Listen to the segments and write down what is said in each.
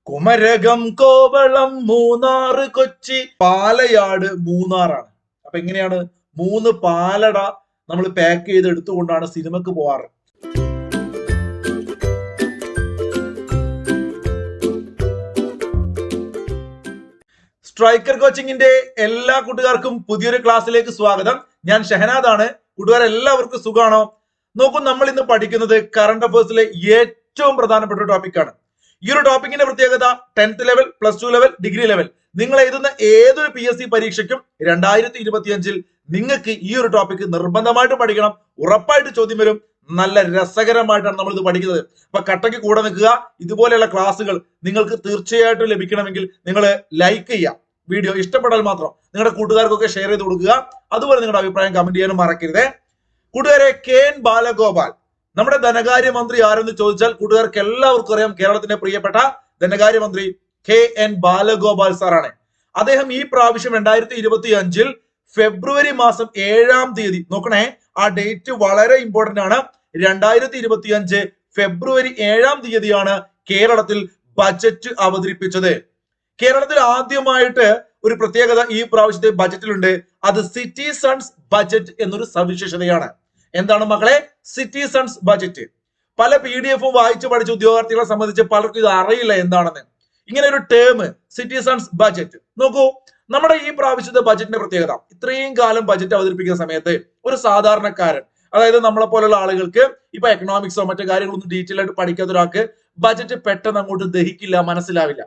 കുമരകം, കോവളം, മൂന്നാറ്, കൊച്ചി, പാലയാട്, മൂന്നാറാണ്. അപ്പൊ എങ്ങനെയാണ് 3 പാലട നമ്മൾ പാക്ക് ചെയ്ത് എടുത്തുകൊണ്ടാണ് സിനിമക്ക് പോവാറ്. സ്ട്രൈക്കർ കോച്ചിങ്ങിന്റെ എല്ലാ കൂട്ടുകാർക്കും പുതിയൊരു ക്ലാസ്സിലേക്ക് സ്വാഗതം. ഞാൻ ഷഹനാദാണ്. കൂട്ടുകാരെല്ലാവർക്കും സുഖാണോ? നോക്കൂ, നമ്മൾ ഇന്ന് പഠിക്കുന്നത് കറണ്ട് അഫയേഴ്സിലെ ഏറ്റവും പ്രധാനപ്പെട്ട ഒരു ടോപ്പിക്കാണ്. ഈ ഒരു ടോപ്പിക്കിന്റെ പ്രത്യേകത 10th level, +2 level, degree level നിങ്ങൾ എഴുതുന്ന ഏതൊരു PSC പരീക്ഷയ്ക്കും 2025 നിങ്ങൾക്ക് ഈ ഒരു ടോപ്പിക്ക് നിർബന്ധമായിട്ട് പഠിക്കണം. ഉറപ്പായിട്ട് ചോദ്യം വരും. നല്ല രസകരമായിട്ടാണ് നമ്മൾ ഇത് പഠിക്കുന്നത്. അപ്പൊ കട്ടയ്ക്ക് കൂടെ നിൽക്കുക. ഇതുപോലെയുള്ള ക്ലാസ്സുകൾ നിങ്ങൾക്ക് തീർച്ചയായിട്ടും ലഭിക്കണമെങ്കിൽ നിങ്ങൾ ലൈക്ക് ചെയ്യുക. വീഡിയോ ഇഷ്ടപ്പെട്ടാൽ മാത്രം നിങ്ങളുടെ കൂട്ടുകാർക്കൊക്കെ ഷെയർ ചെയ്ത് കൊടുക്കുക. അതുപോലെ നിങ്ങളുടെ അഭിപ്രായം കമന്റ് ചെയ്യാനും മറക്കരുത്. കൂട്ടുകാരെ, KN ബാലഗോപാൽ നമ്മുടെ ധനകാര്യമന്ത്രി ആരെന്ന് ചോദിച്ചാൽ കൂട്ടുകാർക്ക് എല്ലാവർക്കും അറിയാം. കേരളത്തിന്റെ പ്രിയപ്പെട്ട ധനകാര്യമന്ത്രി KN ബാലഗോപാൽ സാറാണ്. അദ്ദേഹം ഈ പ്രാവശ്യം 2025 ഫെബ്രുവരി മാസം 7-ാം തീയതി, നോക്കണേ, ആ ഡേറ്റ് വളരെ ഇമ്പോർട്ടന്റ് ആണ്. 2025 ഫെബ്രുവരി 7-ാം തീയതിയാണ് കേരളത്തിൽ ബജറ്റ് അവതരിപ്പിച്ചത്. കേരളത്തിൽ ആദ്യമായിട്ട് ഒരു പ്രത്യേകത ഈ പ്രാവശ്യത്തെ ബജറ്റിലുണ്ട്. അത് സിറ്റിസൺസ് ബജറ്റ് എന്നൊരു സവിശേഷതയാണ്. എന്താണ് മക്കളെ സിറ്റിസൺസ് ബജറ്റ്? പല PDF വായിച്ചു പഠിച്ച ഉദ്യോഗാർത്ഥികളെ സംബന്ധിച്ച് പലർക്കും ഇത് അറിയില്ല എന്താണെന്ന്. ഇങ്ങനെ ഒരു ടേം സിറ്റിസൺസ് ബജറ്റ്. നോക്കൂ, നമ്മുടെ ഈ പ്രാവശ്യത്തെ ബജറ്റിന്റെ പ്രത്യേകത, ഇത്രയും കാലം ബജറ്റ് അവതരിപ്പിക്കുന്ന സമയത്ത് ഒരു സാധാരണക്കാരൻ, അതായത് നമ്മളെ പോലുള്ള ആളുകൾക്ക് ഇപ്പൊ എക്കണോമിക്സോ മറ്റു കാര്യങ്ങളൊന്നും ഡീറ്റെയിൽ ആയിട്ട് പഠിക്കാത്ത ഒരാൾക്ക് ബജറ്റ് പെട്ടെന്ന് അങ്ങോട്ട് ദഹിക്കില്ല, മനസ്സിലാവില്ല.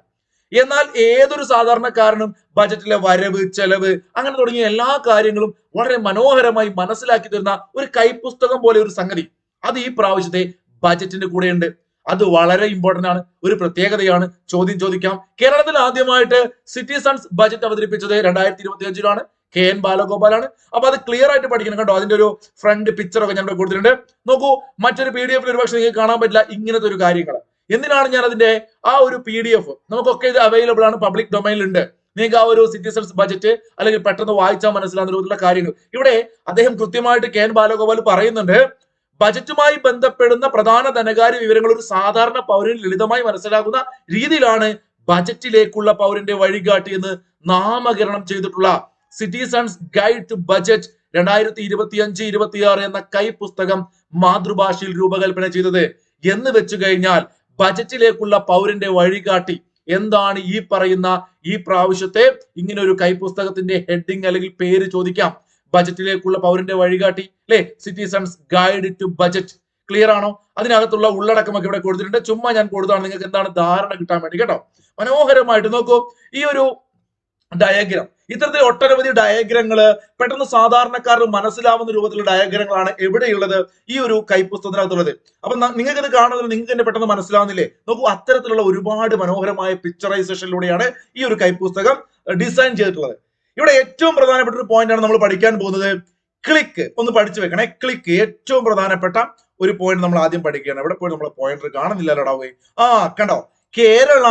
എന്നാൽ ഏതൊരു സാധാരണക്കാരനും ബജറ്റിലെ വരവ്, ചെലവ്, അങ്ങനെ തുടങ്ങിയ എല്ലാ കാര്യങ്ങളും വളരെ മനോഹരമായി മനസ്സിലാക്കി തരുന്ന ഒരു കൈപ്പുസ്തകം പോലെ ഒരു സംഗതി അത് ഈ പ്രാവശ്യത്തെ ബജറ്റിന്റെ കൂടെയുണ്ട്. അത് വളരെ ഇമ്പോർട്ടന്റ് ആണ്, ഒരു പ്രത്യേകതയാണ്. ചോദ്യം ചോദിക്കാം. കേരളത്തിൽ ആദ്യമായിട്ട് സിറ്റിസൺസ് ബജറ്റ് അവതരിപ്പിച്ചത് 2025 KN ബാലഗോപാലാണ്. അപ്പൊ അത് ക്ലിയർ ആയിട്ട് പഠിക്കണം കേട്ടോ. അതിന്റെ ഒരു ഫ്രണ്ട് പിക്ചർ ഒക്കെ ഞാൻ കൊടുത്തിട്ടുണ്ട്. നോക്കൂ, മറ്റൊരു PDF ഒരുപക്ഷെ നിങ്ങൾക്ക് കാണാൻ പറ്റില്ല ഇങ്ങനത്തെ ഒരു കാര്യങ്ങൾ. എന്തിനാണ് ഞാൻ അതിന്റെ ആ ഒരു PDF, നമുക്കൊക്കെ ഇത് അവൈലബിൾ ആണ്, പബ്ലിക് ഡൊമൈനിൽ ഉണ്ട്. നിങ്ങൾക്ക് ആ ഒരു സിറ്റിസൺസ് ബജറ്റ് അല്ലെങ്കിൽ പെട്ടെന്ന് വായിച്ചാൽ മനസ്സിലാകുന്ന രൂപത്തിലുള്ള കാര്യങ്ങൾ ഇവിടെ അദ്ദേഹം കൃത്യമായിട്ട് KN ബാലഗോപാൽ പറയുന്നുണ്ട്. ബജറ്റുമായി ബന്ധപ്പെടുന്ന പ്രധാന ധനകാര്യ വിവരങ്ങൾ ഒരു സാധാരണ പൗരന് ലളിതമായി മനസ്സിലാകുന്ന രീതിയിലാണ് ബജറ്റിലേക്കുള്ള പൗരന്റെ വഴികാട്ടി എന്ന് നാമകരണം ചെയ്തിട്ടുള്ള സിറ്റിസൺസ് ഗൈഡ് ടു ബജറ്റ് 2025-26 എന്ന കൈപ്പുസ്തകം മാതൃഭാഷയിൽ രൂപകൽപ്പന ചെയ്തത്. എന്ന് വെച്ചു കഴിഞ്ഞാൽ ബജറ്റിലേക്കുള്ള പൗരന്റെ വഴികാട്ടി എന്താണ് ഈ പറയുന്ന ഈ പ്രാവശ്യത്തെ ഇങ്ങനെ ഒരു കൈപ്പുസ്തകത്തിന്റെ ഹെഡിങ് അല്ലെങ്കിൽ പേര് ചോദിക്കാം. ബജറ്റിലേക്കുള്ള പൗരന്റെ വഴികാട്ടി, അല്ലെ, citizens guide to budget. Clear ആണോ? അതിനകത്തുള്ള ഉള്ളടക്കമൊക്കെ ഇവിടെ കൊടുത്തിട്ടുണ്ട്. ചുമ്മാ ഞാൻ കൊടുത്താണ് നിങ്ങൾക്ക് എന്താണ് ധാരണ കിട്ടാൻ വേണ്ടി കേട്ടോ. മനോഹരമായിട്ട് നോക്കൂ ഈ ഒരു ഡയഗ്രാം. ഇത്തരത്തിൽ ഒട്ടനവധി ഡയഗ്രങ്ങള് പെട്ടെന്ന് സാധാരണക്കാർക്ക് മനസ്സിലാവുന്ന രൂപത്തിലുള്ള ഡയഗ്രങ്ങളാണ് എവിടെയുള്ളത്? ഈ ഒരു കൈപ്പുസ്തകത്തിനകത്തുള്ളത്. അപ്പൊ നിങ്ങൾക്ക് ഇത് കാണുന്നത് നിങ്ങൾക്ക് തന്നെ പെട്ടെന്ന് മനസ്സിലാവുന്നില്ലേ? നോക്കൂ, അത്തരത്തിലുള്ള ഒരുപാട് മനോഹരമായ പിക്ചറൈസേഷനിലൂടെയാണ് ഈ ഒരു കൈപ്പുസ്തകം ഡിസൈൻ ചെയ്തിട്ടുള്ളത്. ഇവിടെ ഏറ്റവും പ്രധാനപ്പെട്ട ഒരു പോയിന്റ് ആണ് നമ്മൾ പഠിക്കാൻ പോകുന്നത്. ക്ലിക്ക് ഒന്ന് പഠിച്ചു വെക്കണേ. ക്ലിക്ക് ഏറ്റവും പ്രധാനപ്പെട്ട ഒരു പോയിന്റ് നമ്മൾ ആദ്യം പഠിക്കുകയാണ്. എവിടെ പോയി നമ്മളെ പോയിന്റർ കാണുന്നില്ലല്ലോടാ. കണ്ടോ, Kerala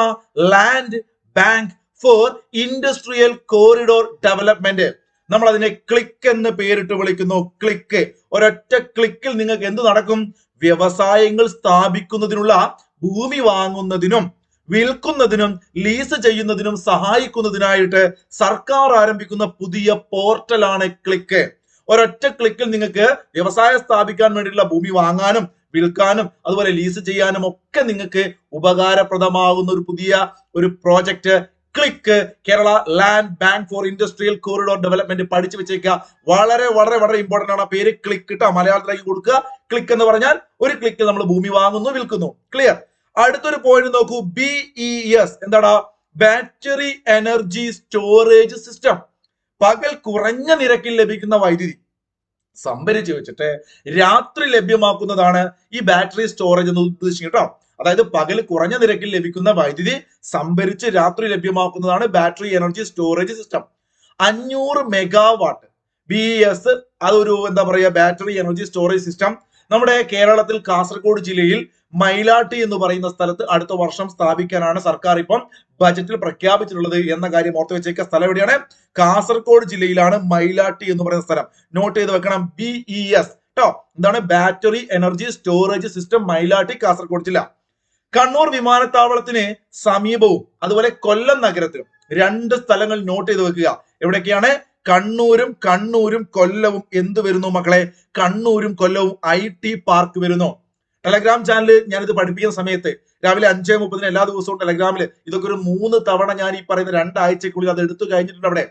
land bank for industrial corridor development. നമ്മൾ അതിനെ ക്ലിക്ക് എന്ന് പേരിട്ട് വിളിക്കുന്നു. ക്ലിക്ക്. ഒരൊറ്റ ക്ലിക്കിൽ നിങ്ങൾക്ക് എന്ത് നടക്കും? വ്യവസായങ്ങൾ സ്ഥാപിക്കുന്നതിനുള്ള ഭൂമി വാങ്ങുന്നതിനും വിൽക്കുന്നതിനും ലീസ് ചെയ്യുന്നതിനും സഹായിക്കുന്നതിനായിട്ട് സർക്കാർ ആരംഭിക്കുന്ന പുതിയ പോർട്ടലാണ് ക്ലിക്ക്. ഒരൊറ്റ ക്ലിക്കിൽ നിങ്ങൾക്ക് വ്യവസായം സ്ഥാപിക്കാൻ വേണ്ടിയിട്ടുള്ള ഭൂമി വാങ്ങാനും വിൽക്കാനും അതുപോലെ ലീസ് ചെയ്യാനും ഒക്കെ നിങ്ങൾക്ക് ഉപകാരപ്രദമാകുന്ന ഒരു പുതിയ ഒരു project click. Kerala land bank for industrial corridor development പഠിച്ചു വെച്ചേക്കുക. വളരെ വളരെ വളരെ ഇമ്പോർട്ടന്റ് ആണ്. പേര് ക്ലിക്ക് ഇട്ടാ മലയാളത്തിലേക്ക് കൊടുക്കുക. ക്ലിക്ക് എന്ന് പറഞ്ഞാൽ ഒരു ക്ലിക്കിൽ നമ്മൾ ഭൂമി വാങ്ങുന്നു, വിൽക്കുന്നു. ക്ലിയർ. അടുത്തൊരു പോയിന്റ് നോക്കൂ, BES. എന്താടാ? Battery energy storage system. പകൽ കുറഞ്ഞ നിരക്കിൽ ലഭിക്കുന്ന വൈദ്യുതി സംഭരിച്ചു വെച്ചിട്ട് രാത്രി ലഭ്യമാക്കുന്നതാണ് ഈ ബാറ്ററി സ്റ്റോറേജ് എന്ന് ഉദ്ദേശിക്കുന്നത് കേട്ടോ. അതായത് പകൽ കുറഞ്ഞ നിരക്കിൽ ലഭിക്കുന്ന വൈദ്യുതി സംഭരിച്ച് രാത്രി ലഭ്യമാക്കുന്നതാണ് battery energy storage system. 500 megawatt BES അതൊരു എന്താ പറയുക ബാറ്ററി എനർജി സ്റ്റോറേജ് സിസ്റ്റം നമ്മുടെ കേരളത്തിൽ കാസർഗോഡ് ജില്ലയിൽ മൈലാട്ടി എന്ന് പറയുന്ന സ്ഥലത്ത് അടുത്ത വർഷം സ്ഥാപിക്കാനാണ് സർക്കാർ ഇപ്പം ബജറ്റിൽ പ്രഖ്യാപിച്ചിട്ടുള്ളത് എന്ന കാര്യം ഓർത്ത് വെച്ചേക്കുക. സ്ഥലം എവിടെയാണ്? കാസർഗോഡ് ജില്ലയിലാണ് മൈലാട്ടി എന്ന് പറയുന്ന സ്ഥലം. നോട്ട് ചെയ്ത് വെക്കണം. BES കേട്ടോ. എന്താണ്? Battery energy storage system, Mailatti, Kasaragod ജില്ല. കണ്ണൂർ വിമാനത്താവളത്തിന് സമീപവും അതുപോലെ കൊല്ലം നഗരത്തിലും 2 സ്ഥലങ്ങൾ നോട്ട് ചെയ്ത് വെക്കുക. എവിടൊക്കെയാണ്? കണ്ണൂരും കൊല്ലവും എന്ത് വരുന്നു മക്കളെ? കണ്ണൂരും കൊല്ലവും IT പാർക്ക് വരുന്നു. ടെലഗ്രാം ചാനലിൽ ഞാനിത് പഠിപ്പിക്കുന്ന സമയത്ത് രാവിലെ 5:30 എല്ലാ ദിവസവും ടെലഗ്രാമിൽ ഇതൊക്കെ ഒരു 3 തവണ ഞാൻ ഈ പറയുന്ന 2 ആഴ്ചക്കുള്ളിൽ അത് എടുത്തു കഴിഞ്ഞിട്ടുണ്ട്.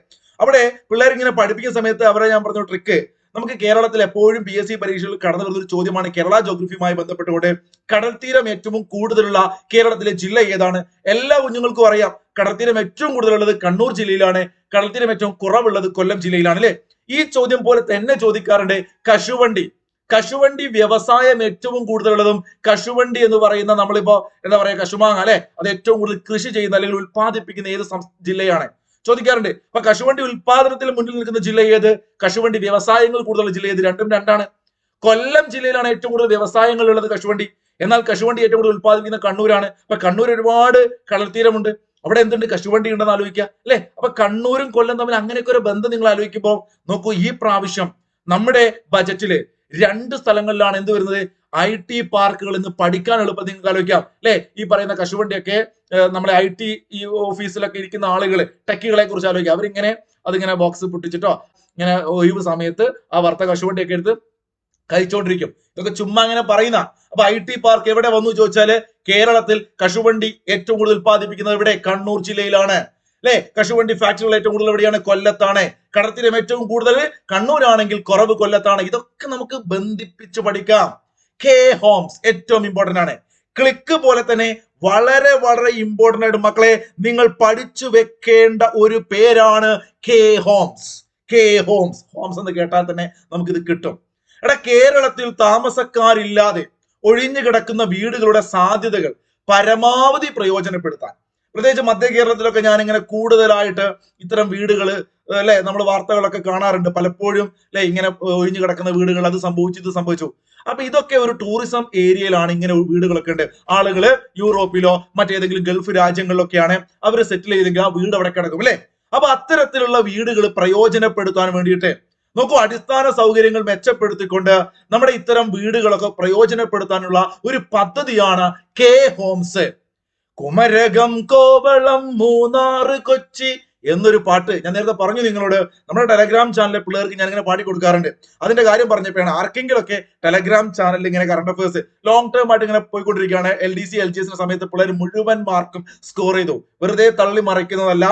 അവിടെ പിള്ളേർ ഇങ്ങനെ പഠിപ്പിക്കുന്ന സമയത്ത് അവരെ ഞാൻ പറഞ്ഞ ട്രിക്ക്, നമുക്ക് കേരളത്തിൽ എപ്പോഴും PSC പരീക്ഷകളിൽ കടന്നു വരുന്ന ഒരു ചോദ്യമാണ് കേരള ജോഗ്രഫിയുമായി ബന്ധപ്പെട്ടുകൊണ്ട് കടൽ തീരം ഏറ്റവും കൂടുതലുള്ള കേരളത്തിലെ ജില്ല ഏതാണ്? എല്ലാ കുഞ്ഞുങ്ങൾക്കും അറിയാം കടൽ തീരം ഏറ്റവും കൂടുതലുള്ളത് കണ്ണൂർ ജില്ലയിലാണ്, കടൽ തീരം ഏറ്റവും കുറവുള്ളത് കൊല്ലം ജില്ലയിലാണ് അല്ലെ? ഈ ചോദ്യം പോലെ തന്നെ ചോദിക്കാറുണ്ട് കശുവണ്ടി വ്യവസായം ഏറ്റവും കൂടുതലുള്ളതും കശുവണ്ടി എന്ന് പറയുന്ന നമ്മളിപ്പോ എന്താ പറയാ കശുമാങ്ങ അല്ലെ, അത് ഏറ്റവും കൂടുതൽ കൃഷി ചെയ്യുന്ന അല്ലെങ്കിൽ ഉൽപ്പാദിപ്പിക്കുന്ന ഏത് ജില്ലയാണ് ചോദിക്കാറുണ്ട്. അപ്പൊ കശുവണ്ടി ഉൽപാദനത്തിൽ മുന്നിൽ നിൽക്കുന്ന ജില്ല ഏത്? കശുവണ്ടി വ്യവസായങ്ങൾ കൂടുതലുള്ള ജില്ല ഏത്? രണ്ടും രണ്ടാണ്. കൊല്ലം ജില്ലയിലാണ് ഏറ്റവും കൂടുതൽ വ്യവസായങ്ങൾ ഉള്ളത് കശുവണ്ടി. എന്നാൽ കശുവണ്ടി ഏറ്റവും കൂടുതൽ ഉൽപ്പാദിപ്പിക്കുന്ന കണ്ണൂരാണ്. അപ്പൊ കണ്ണൂർ ഒരുപാട് കടൽത്തീരമുണ്ട്, അവിടെ എന്തുണ്ട്? കശുവണ്ടി ഉണ്ടെന്ന് ആലോചിക്കുക അല്ലെ? അപ്പൊ കണ്ണൂരും കൊല്ലം തമ്മിൽ അങ്ങനെയൊക്കെ ഒരു ബന്ധം നിങ്ങൾ ആലോചിക്കുമ്പോൾ നോക്കൂ, ഈ പ്രാവശ്യം നമ്മുടെ ബജറ്റില് 2 സ്ഥലങ്ങളിലാണ് എന്ത് വരുന്നത്? IT പാർക്കുകൾ എന്ന് പഠിക്കാൻ എളുപ്പം നിങ്ങൾക്ക് ആലോചിക്കാം അല്ലെ? ഈ പറയുന്ന കശുവണ്ടിയൊക്കെ നമ്മളെ IT ഈ ഓഫീസിലൊക്കെ ഇരിക്കുന്ന ആളുകൾ, ടെക്കികളെ കുറിച്ച് ആലോചിക്കുക. അവരിങ്ങനെ അതിങ്ങനെ ബോക്സ് പൊട്ടിച്ചിട്ടോ ഇങ്ങനെ ഒഴിവ് സമയത്ത് ആ വറുത്ത കശുവണ്ടിയൊക്കെ എടുത്ത് കഴിച്ചുകൊണ്ടിരിക്കും. ഇതൊക്കെ ചുമ്മാ അങ്ങനെ പറയുന്ന. അപ്പൊ IT പാർക്ക് എവിടെ വന്നു ചോദിച്ചാല് കേരളത്തിൽ കശുവണ്ടി ഏറ്റവും കൂടുതൽ ഉത്പാദിപ്പിക്കുന്നത് ഇവിടെ കണ്ണൂർ ജില്ലയിലാണ് അല്ലെ? കശുവണ്ടി ഫാക്ടറികൾ ഏറ്റവും കൂടുതൽ എവിടെയാണ്? കൊല്ലത്താണ്. കടൽത്തീരം ഏറ്റവും കൂടുതൽ കണ്ണൂരാണെങ്കിൽ കുറവ് കൊല്ലത്താണ്. ഇതൊക്കെ നമുക്ക് ബന്ധിപ്പിച്ച് പഠിക്കാം. കെ ഹോംസ് ഏറ്റവും ഇമ്പോർട്ടന്റ് ആണ്. ക്ലിക്ക് പോലെ തന്നെ വളരെ വളരെ ഇമ്പോർട്ടന്റ് ആയിട്ട് മക്കളെ നിങ്ങൾ പഠിച്ചു വെക്കേണ്ട ഒരു പേരാണ് കെ ഹോംസ്. ഹോംസ് എന്ന് കേട്ടാൽ തന്നെ നമുക്കിത് കിട്ടും. കേരളത്തിൽ താമസക്കാരില്ലാതെ ഒഴിഞ്ഞു കിടക്കുന്ന വീടുകളുടെ സാധ്യതകൾ പരമാവധി പ്രയോജനപ്പെടുത്താൻ, പ്രത്യേകിച്ച് മധ്യ കേരളത്തിലൊക്കെ ഞാൻ ഇങ്ങനെ കൂടുതലായിട്ട് ഇത്തരം വീടുകൾ അല്ലെ നമ്മൾ വാർത്തകളൊക്കെ കാണാറുണ്ട് പലപ്പോഴും അല്ലെ, ഇങ്ങനെ ഒഴിഞ്ഞു കിടക്കുന്ന വീടുകൾ, അത് സംഭവിച്ചു ഇത് സംഭവിച്ചു. അപ്പൊ ഇതൊക്കെ ഒരു ടൂറിസം ഏരിയയിലാണ് ഇങ്ങനെ വീടുകളൊക്കെ ഉണ്ട്. ആളുകള് യൂറോപ്പിലോ മറ്റേതെങ്കിലും ഗൾഫ് രാജ്യങ്ങളിലൊക്കെയാണ് അവർ സെറ്റിൽ ചെയ്തെങ്കിൽ ആ വീട് അവിടെ കിടക്കും അല്ലെ? അപ്പൊ അത്തരത്തിലുള്ള വീടുകൾ പ്രയോജനപ്പെടുത്താൻ വേണ്ടിയിട്ട് നോക്കൂ, അടിസ്ഥാന സൗകര്യങ്ങൾ മെച്ചപ്പെടുത്തിക്കൊണ്ട് നമ്മുടെ ഇത്തരം വീടുകളൊക്കെ പ്രയോജനപ്പെടുത്താനുള്ള ഒരു പദ്ധതിയാണ് കെ ഹോംസ്. കുമരകം, കോവളം, മൂന്നാറ്, കൊച്ചി എന്നൊരു പാട്ട് ഞാൻ നേരത്തെ പറഞ്ഞു നിങ്ങളോട്. നമ്മുടെ ടെലഗ്രാം ചാനലിലെ പിള്ളേർക്ക് ഞാൻ ഇങ്ങനെ പാടി കൊടുക്കാറുണ്ട്. അതിന്റെ കാര്യം പറഞ്ഞപ്പോഴാണ് ആർക്കെങ്കിലും ഒക്കെ ടെലഗ്രാം ചാനലിൽ ഇങ്ങനെ കറണ്ട് അഫയേഴ്സ് ലോങ് ടേം ആയിട്ട് ഇങ്ങനെ പോയിക്കൊണ്ടിരിക്കുകയാണ്. LDC LGS സമയത്ത് പിള്ളേർ മുഴുവൻ മാർക്കും സ്കോർ ചെയ്തു. വെറുതെ തള്ളി മറിക്കുന്നതല്ല.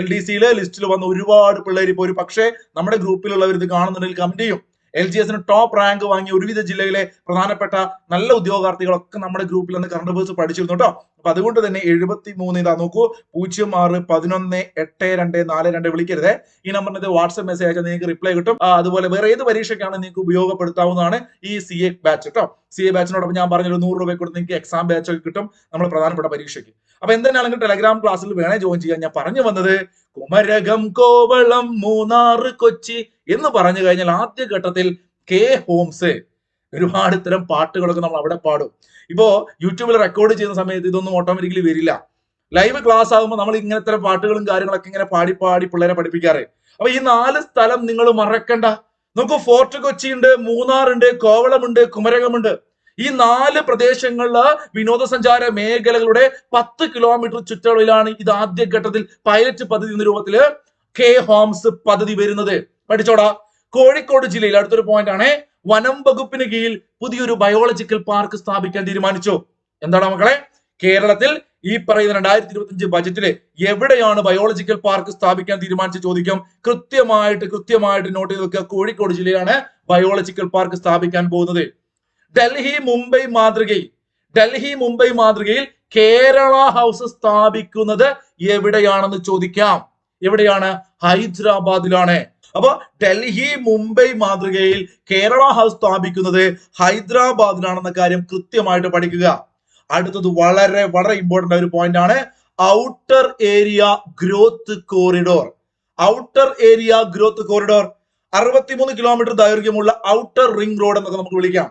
LDCയിലെ ലിസ്റ്റിൽ വന്ന ഒരുപാട് പിള്ളേർ ഇപ്പൊ ഒരു പക്ഷേ നമ്മുടെ ഗ്രൂപ്പിലുള്ളവർ ഇത് കാണുന്നുണ്ടെങ്കിൽ കമന്റ് ചെയ്യും. LGSന് ടോപ്പ് റാങ്ക് വാങ്ങിയ ഒരുവിധ ജില്ലയിലെ പ്രധാനപ്പെട്ട നല്ല ഉദ്യോഗാർത്ഥികളൊക്കെ നമ്മുടെ ഗ്രൂപ്പിൽ നിന്ന് കറണ്ട് അഫയേഴ്സ് പഠിച്ചിരുന്നു കേട്ടോ. അപ്പൊ അതുകൊണ്ട് തന്നെ 73 ഇതാ നോക്കൂ, 06118242 വിളിക്കരുത്. ഈ നമ്പറിന് വാട്സ്ആപ്പ് മെസ്സേജ് അയച്ചാൽ നിങ്ങൾക്ക് റിപ്ലൈ കിട്ടും. അതുപോലെ വേറെ ഏത് പരീക്ഷയ്ക്കാണ് നിങ്ങൾക്ക് ഉപയോഗപ്പെടുത്താവുന്നതാണ് ഈ CA ബാച്ച് കേട്ടോ. CA ബാച്ചിനോടൊപ്പം ഞാൻ പറഞ്ഞൊരു 100 രൂപ കൊടുത്ത് നിങ്ങൾക്ക് എക്സാം ബാച്ച് ഒക്കെ കിട്ടും നമ്മുടെ പ്രധാനപ്പെട്ട പരീക്ഷയ്ക്ക്. അപ്പൊ എന്തിനാണെങ്കിൽ ടെലഗ്രാം ക്ലാസ്സിൽ വേണേ ജോയിൻ ചെയ്യാൻ. ഞാൻ പറഞ്ഞു വന്നത് കുമരകം, കോവളം, മൂന്നാറ്, കൊച്ചി എന്ന് പറഞ്ഞു കഴിഞ്ഞാൽ ആദ്യ ഘട്ടത്തിൽ കെ ഹോംസ് ഒരുപാട് ഇത്തരം പാട്ടുകളൊക്കെ നമ്മൾ അവിടെ പാടും. ഇപ്പോ യൂട്യൂബിൽ റെക്കോർഡ് ചെയ്യുന്ന സമയത്ത് ഇതൊന്നും ഓട്ടോമാറ്റിക്കലി വരില്ല. ലൈവ് ക്ലാസ് ആകുമ്പോൾ നമ്മൾ ഇങ്ങനത്തെ പാട്ടുകളും കാര്യങ്ങളൊക്കെ ഇങ്ങനെ പാടി പിള്ളേരെ പഠിപ്പിക്കാറ്. അപ്പൊ ഈ 4 സ്ഥലം നിങ്ങൾ മറക്കണ്ട. നോക്കൂ, ഫോർട്ട് കൊച്ചി ഉണ്ട്, മൂന്നാറുണ്ട്, കോവളമുണ്ട്, കുമരകമുണ്ട്. ഈ 4 പ്രദേശങ്ങളില് വിനോദസഞ്ചാര മേഖലകളുടെ 10 കിലോമീറ്റർ ചുറ്റളവിലാണ് ഇത് ആദ്യഘട്ടത്തിൽ പൈലറ്റ് പദ്ധതി എന്ന രൂപത്തില് കെ ഹോംസ് പദ്ധതി വരുന്നത്. പഠിച്ചോടാ. കോഴിക്കോട് ജില്ലയിൽ അടുത്തൊരു പോയിന്റ് ആണ്, വനം വകുപ്പിന് കീഴിൽ പുതിയൊരു ബയോളജിക്കൽ പാർക്ക് സ്ഥാപിക്കാൻ തീരുമാനിച്ചു. എന്താണ് മക്കളെ? കേരളത്തിൽ ഈ പറയുന്ന 2025 ബജറ്റില് എവിടെയാണ് ബയോളജിക്കൽ പാർക്ക് സ്ഥാപിക്കാൻ തീരുമാനിച്ച് ചോദിക്കും. കൃത്യമായിട്ട് നോട്ട് ചെയ്ത് വെക്കുക. കോഴിക്കോട് ജില്ലയിലാണ് ബയോളജിക്കൽ പാർക്ക് സ്ഥാപിക്കാൻ പോകുന്നത്. ഡൽഹി മുംബൈ മാതൃകയിൽ കേരള ഹൗസ് സ്ഥാപിക്കുന്നത് എവിടെയാണെന്ന് ചോദിക്കാം. എവിടെയാണ്? ഹൈദരാബാദിലാണ്. അപ്പൊ ഡൽഹി മുംബൈ മാതൃകയിൽ കേരള ഹൗസ് സ്ഥാപിക്കുന്നത് ഹൈദരാബാദിലാണെന്ന കാര്യം കൃത്യമായിട്ട് പഠിക്കുക. അടുത്തത് വളരെ വളരെ ഇമ്പോർട്ടന്റ് ആയ ഒരു പോയിന്റ് ആണ്, outer area growth corridor. 63 kilometre ദൈർഘ്യമുള്ള ഔട്ടർ റിംഗ് റോഡ് എന്നൊക്കെ നമുക്ക് വിളിക്കാം.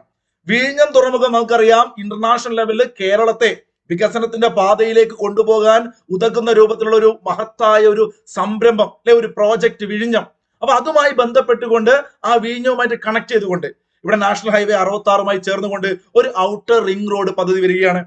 വിഴിഞ്ഞം തുറമുഖം നമുക്കറിയാം ഇന്റർനാഷണൽ ലെവലിൽ കേരളത്തെ വികസനത്തിന്റെ പാതയിലേക്ക് കൊണ്ടുപോകാൻ ഉതകുന്ന രൂപത്തിലുള്ള ഒരു മഹത്തായ ഒരു സംരംഭം അല്ലെ, ഒരു പ്രോജക്റ്റ് വിഴിഞ്ഞം. അപ്പൊ അതുമായി ബന്ധപ്പെട്ടുകൊണ്ട് ആ വിഴിഞ്ഞവുമായിട്ട് കണക്ട് ചെയ്തുകൊണ്ട് ഇവിടെ നാഷണൽ ഹൈവേ 66 ചേർന്നുകൊണ്ട് ഒരു ഔട്ടർ റിംഗ് റോഡ് പദ്ധതി വരികയാണ്.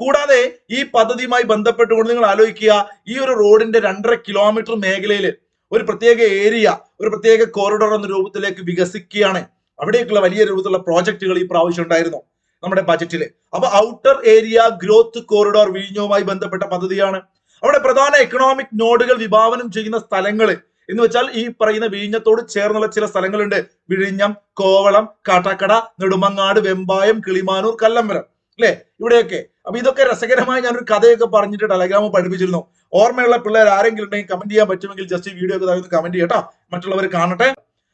കൂടാതെ ഈ പദ്ധതിയുമായി ബന്ധപ്പെട്ടുകൊണ്ട് നിങ്ങൾ ആലോചിക്കുക, ഈ ഒരു റോഡിന്റെ 2.5 കിലോമീറ്റർ മേഖലയിൽ ഒരു പ്രത്യേക ഏരിയ, ഒരു പ്രത്യേക കോറിഡോർ എന്ന രൂപത്തിലേക്ക് വികസിക്കുകയാണ്. അവിടേക്കുള്ള വലിയ രൂപത്തിലുള്ള പ്രോജക്റ്റുകൾ ഈ പ്രാവശ്യം ഉണ്ടായിരുന്നു നമ്മുടെ ബജറ്റിൽ. അപ്പൊ ഔട്ടർ ഏരിയ ഗ്രോത്ത് കോറിഡോർ വിഴിഞ്ഞവുമായി ബന്ധപ്പെട്ട പദ്ധതിയാണ്. അവിടെ പ്രധാന എക്കണോമിക് നോഡുകൾ വിഭാവനം ചെയ്യുന്ന സ്ഥലങ്ങൾ എന്ന് വെച്ചാൽ ഈ പറയുന്ന വിഴിഞ്ഞത്തോട് ചേർന്നുള്ള ചില സ്ഥലങ്ങളുണ്ട്. വിഴിഞ്ഞം, കോവളം, കാട്ടാക്കട, നെടുമങ്ങാട്, വെമ്പായം, കിളിമാനൂർ, കല്ലമ്പലം, അല്ലെ? ഇവിടെയൊക്കെ. അപ്പൊ ഇതൊക്കെ രസകരമായി ഞാനൊരു കഥയൊക്കെ പറഞ്ഞിട്ട് ടെലഗ്രാം പഠിപ്പിച്ചിരുന്നു. ഓർമ്മയുള്ള പിള്ളേർ ആരെങ്കിലും ഉണ്ടെങ്കിൽ കമന്റ് ചെയ്യാൻ പറ്റുമെങ്കിൽ ജസ്റ്റ് ഈ വീഡിയോ ഒക്കെ കമന്റ് ചെയ്യട്ടോ, മറ്റുള്ളവർ കാണട്ടെ.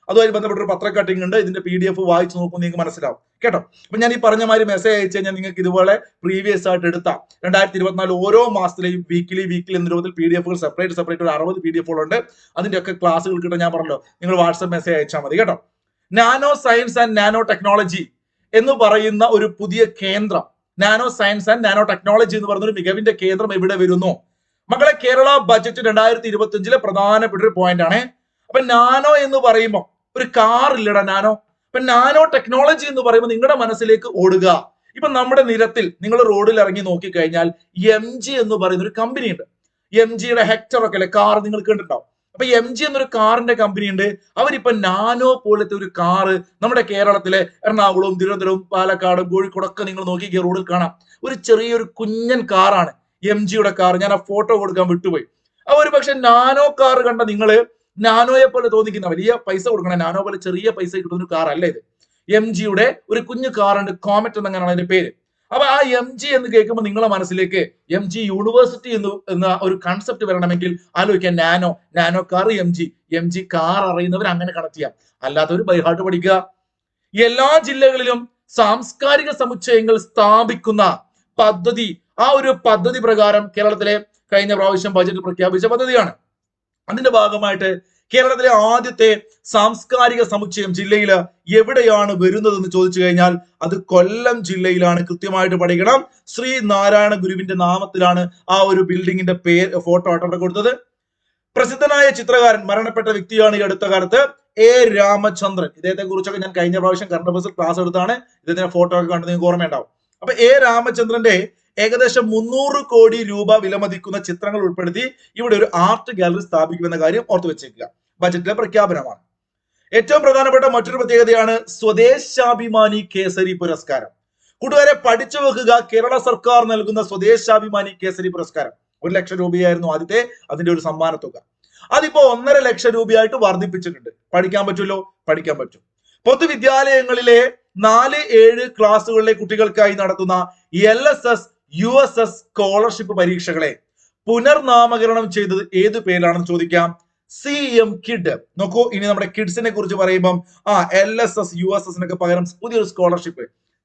അതുമായി ബന്ധപ്പെട്ട ഒരു പത്ര കട്ടിംഗ് ഉണ്ട്, ഇതിന്റെ PDF വായിച്ചു നോക്കും, നിങ്ങൾക്ക് മനസ്സിലാവും കേട്ടോ. അപ്പൊ ഞാൻ ഈ പറഞ്ഞ മാതിരി മെസ്സേജ് അയച്ചു കഴിഞ്ഞാൽ നിങ്ങൾക്ക് ഇതുപോലെ പ്രീവിയസ് ആയിട്ട് എടുത്ത 2024 ഓരോ മാസത്തിലെയും വീക്കിലി എന്ന രൂപത്തിൽ PDF സെപ്പറേറ്റ് ഒരു 60 PDF ഉണ്ട്. അതിന്റെ ഒക്കെ ക്ലാസ്സുകൾ കിട്ടാൻ ഞാൻ പറഞ്ഞല്ലോ, നിങ്ങൾ വാട്സ്ആപ്പ് മെസ്സേജ് അയച്ചാൽ മതി കേട്ടോ. Nano science and nano technology എന്ന് പറയുന്ന ഒരു പുതിയ കേന്ദ്രം, nano science and nano technology എന്ന് പറയുന്ന ഒരു മികവിന്റെ കേന്ദ്രം എവിടെ വരുന്നു മക്കളെ? കേരള ബജറ്റ് 2025 പ്രധാനപ്പെട്ട ഒരു പോയിന്റ് ആണ്. അപ്പൊ നാനോ എന്ന് പറയുമ്പോൾ ഒരു കാർ ഇല്ലടാ നാനോ. അപ്പൊ നാനോ ടെക്നോളജി എന്ന് പറയുമ്പോൾ നിങ്ങളുടെ മനസ്സിലേക്ക് ഓടുക, ഇപ്പൊ നമ്മുടെ നിരത്തിൽ നിങ്ങൾ റോഡിൽ ഇറങ്ങി നോക്കിക്കഴിഞ്ഞാൽ MG എന്ന് പറയുന്ന ഒരു കമ്പനി ഉണ്ട്. MGയുടെ ഹെക്ടർ ഒക്കെ അല്ലെ കാർ നിങ്ങൾ കണ്ടിട്ടുണ്ടാവും. അപ്പൊ MG എന്നൊരു കാറിന്റെ കമ്പനി ഉണ്ട്. അവരിപ്പൊ നാനോ പോലത്തെ ഒരു കാറ് നമ്മുടെ കേരളത്തിലെ എറണാകുളവും തിരുവനന്തപുരവും പാലക്കാടും കോഴിക്കോടൊക്കെ നിങ്ങൾ നോക്കി റോഡിൽ കാണാം. ഒരു ചെറിയൊരു കുഞ്ഞൻ കാറാണ് MGയുടെ കാർ. ഞാൻ ആ ഫോട്ടോ കൊടുക്കാൻ വിട്ടുപോയി. ആ ഒരു പക്ഷെ നാനോ കാർ കണ്ട നിങ്ങള് നാനോയെ പോലെ തോന്നിക്കുന്ന, വലിയ പൈസ കൊടുക്കണം, നാനോ പോലെ ചെറിയ പൈസ കിട്ടുന്ന ഒരു കാർ അല്ല ഇത്. MGയുടെ ഒരു കുഞ്ഞു കാറുണ്ട്, കോമറ്റ് എന്നങ്ങനെയാണ് അതിന്റെ പേര്. അപ്പൊ ആ MG എന്ന് കേൾക്കുമ്പോൾ നിങ്ങളെ മനസ്സിലേക്ക് MG യൂണിവേഴ്സിറ്റി എന്ന ഒരു കൺസെപ്റ്റ് വരണമെങ്കിൽ ആലോചിക്കാൻ നാനോ കാർ MG കാർ അറിയുന്നവർ അങ്ങനെ കണക്ട് ചെയ്യാം, അല്ലാത്തവർ ബൈ ഹാർട്ട് പഠിക്കുക. എല്ലാ ജില്ലകളിലും സാംസ്കാരിക സമുച്ചയങ്ങൾ സ്ഥാപിക്കുന്ന പദ്ധതി, ആ ഒരു പദ്ധതി പ്രകാരം കേരളത്തിലെ കഴിഞ്ഞ പ്രാവശ്യം ബജറ്റിൽ പ്രഖ്യാപിച്ച പദ്ധതിയാണ്. അതിന്റെ ഭാഗമായിട്ട് കേരളത്തിലെ ആദ്യത്തെ സാംസ്കാരിക സമുച്ചയം ജില്ലയിൽ എവിടെയാണ് വരുന്നത് എന്ന് ചോദിച്ചു കഴിഞ്ഞാൽ അത് കൊല്ലം ജില്ലയിലാണ്. കൃത്യമായിട്ട് പഠിക്കണം. ശ്രീ നാരായണ ഗുരുവിന്റെ നാമത്തിലാണ് ആ ഒരു ബിൽഡിങ്ങിന്റെ പേര്, ഫോട്ടോ അവിടെ കൊടുത്തത്. പ്രസിദ്ധനായ ചിത്രകാരൻ, മരണപ്പെട്ട വ്യക്തിയാണ് ഈ അടുത്ത കാലത്ത്, A. രാമചന്ദ്രൻ. ഇദ്ദേഹത്തെ കുറിച്ചൊക്കെ ഞാൻ കഴിഞ്ഞ പ്രാവശ്യം കറണ്ട് അഫയേഴ്സിൽ ക്ലാസ് എടുത്താണ്. ഇദ്ദേഹത്തിന്റെ ഫോട്ടോ ഒക്കെ കണ്ട് നിങ്ങൾക്ക് ഓർമ്മയുണ്ടാവും. അപ്പൊ A. രാമചന്ദ്രന്റെ ഏകദേശം 300 കോടി രൂപ വിലമതിക്കുന്ന ചിത്രങ്ങൾ ഉൾപ്പെടുത്തി ഇവിടെ ഒരു ആർട്ട് ഗാലറി സ്ഥാപിക്കുമെന്ന കാര്യം ഓർത്തു വെച്ചേക്കുക. ബജറ്റിലെ പ്രഖ്യാപനമാണ്. ഏറ്റവും പ്രധാനപ്പെട്ട മറ്റൊരു പ്രത്യേകതയാണ് സ്വദേശാഭിമാനി കേസരി പുരസ്കാരം. കൂട്ടുകാരെ പഠിച്ചു വെക്കുക, കേരള സർക്കാർ നൽകുന്ന സ്വദേശാഭിമാനി കേസരി പുരസ്കാരം 1 ലക്ഷം രൂപയായിരുന്നു ആദ്യത്തെ അതിന്റെ ഒരു സമ്മാന തുക. അതിപ്പോ 1.5 ലക്ഷം രൂപയായിട്ട് വർദ്ധിപ്പിച്ചിട്ടുണ്ട്. പഠിക്കാൻ പറ്റുമല്ലോ, പഠിക്കാൻ പറ്റും. പൊതുവിദ്യാലയങ്ങളിലെ 4-7 ക്ലാസ്സുകളിലെ കുട്ടികൾക്കായി നടത്തുന്ന LSS USS സ്കോളർഷിപ്പ് പരീക്ഷകളെ പുനർനാമകരണം ചെയ്തത് ഏത് പേരിലാണെന്ന് ചോദിക്കാം. CM kid. നോക്കൂ, ഇനി നമ്മുടെ കിഡ്സിനെ കുറിച്ച് പറയുമ്പം LSS USS പകരം പുതിയൊരു സ്കോളർഷിപ്പ്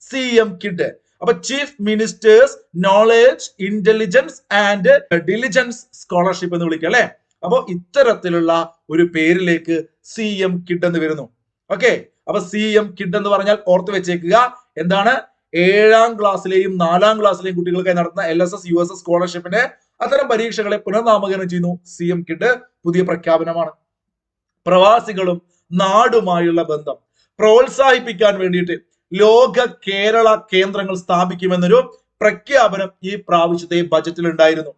CM കിഡ്. അപ്പൊ chief ministers knowledge intelligence and diligence scholarship എന്ന് വിളിക്കുക അല്ലെ. അപ്പൊ ഇത്തരത്തിലുള്ള ഒരു പേരിലേക്ക് CM കിഡ് എന്ന് വരുന്നു. ഓക്കെ, അപ്പൊ CM കിഡ് എന്ന് പറഞ്ഞാൽ ഓർത്ത് വെച്ചേക്കുക, എന്താണ്? 7ാം ക്ലാസ്സിലെയും 4ാം ക്ലാസ്സിലെയും കുട്ടികൾക്കായി നടത്തുന്ന LSS USS സ്കോളർഷിപ്പിന്റെ അത്തരം പരീക്ഷകളെ പുനർനാമകരണം ചെയ്യുന്നു. CM കിഡ് പുതിയ പ്രഖ്യാപനമാണ്. പ്രവാസികളും നാടുമായുള്ള ബന്ധം പ്രോത്സാഹിപ്പിക്കാൻ വേണ്ടിയിട്ട് ലോക കേരള കേന്ദ്രങ്ങൾ സ്ഥാപിക്കുമെന്നൊരു പ്രഖ്യാപനം ഈ പ്രാവശ്യത്തെ ബജറ്റിൽ ഉണ്ടായിരുന്നു.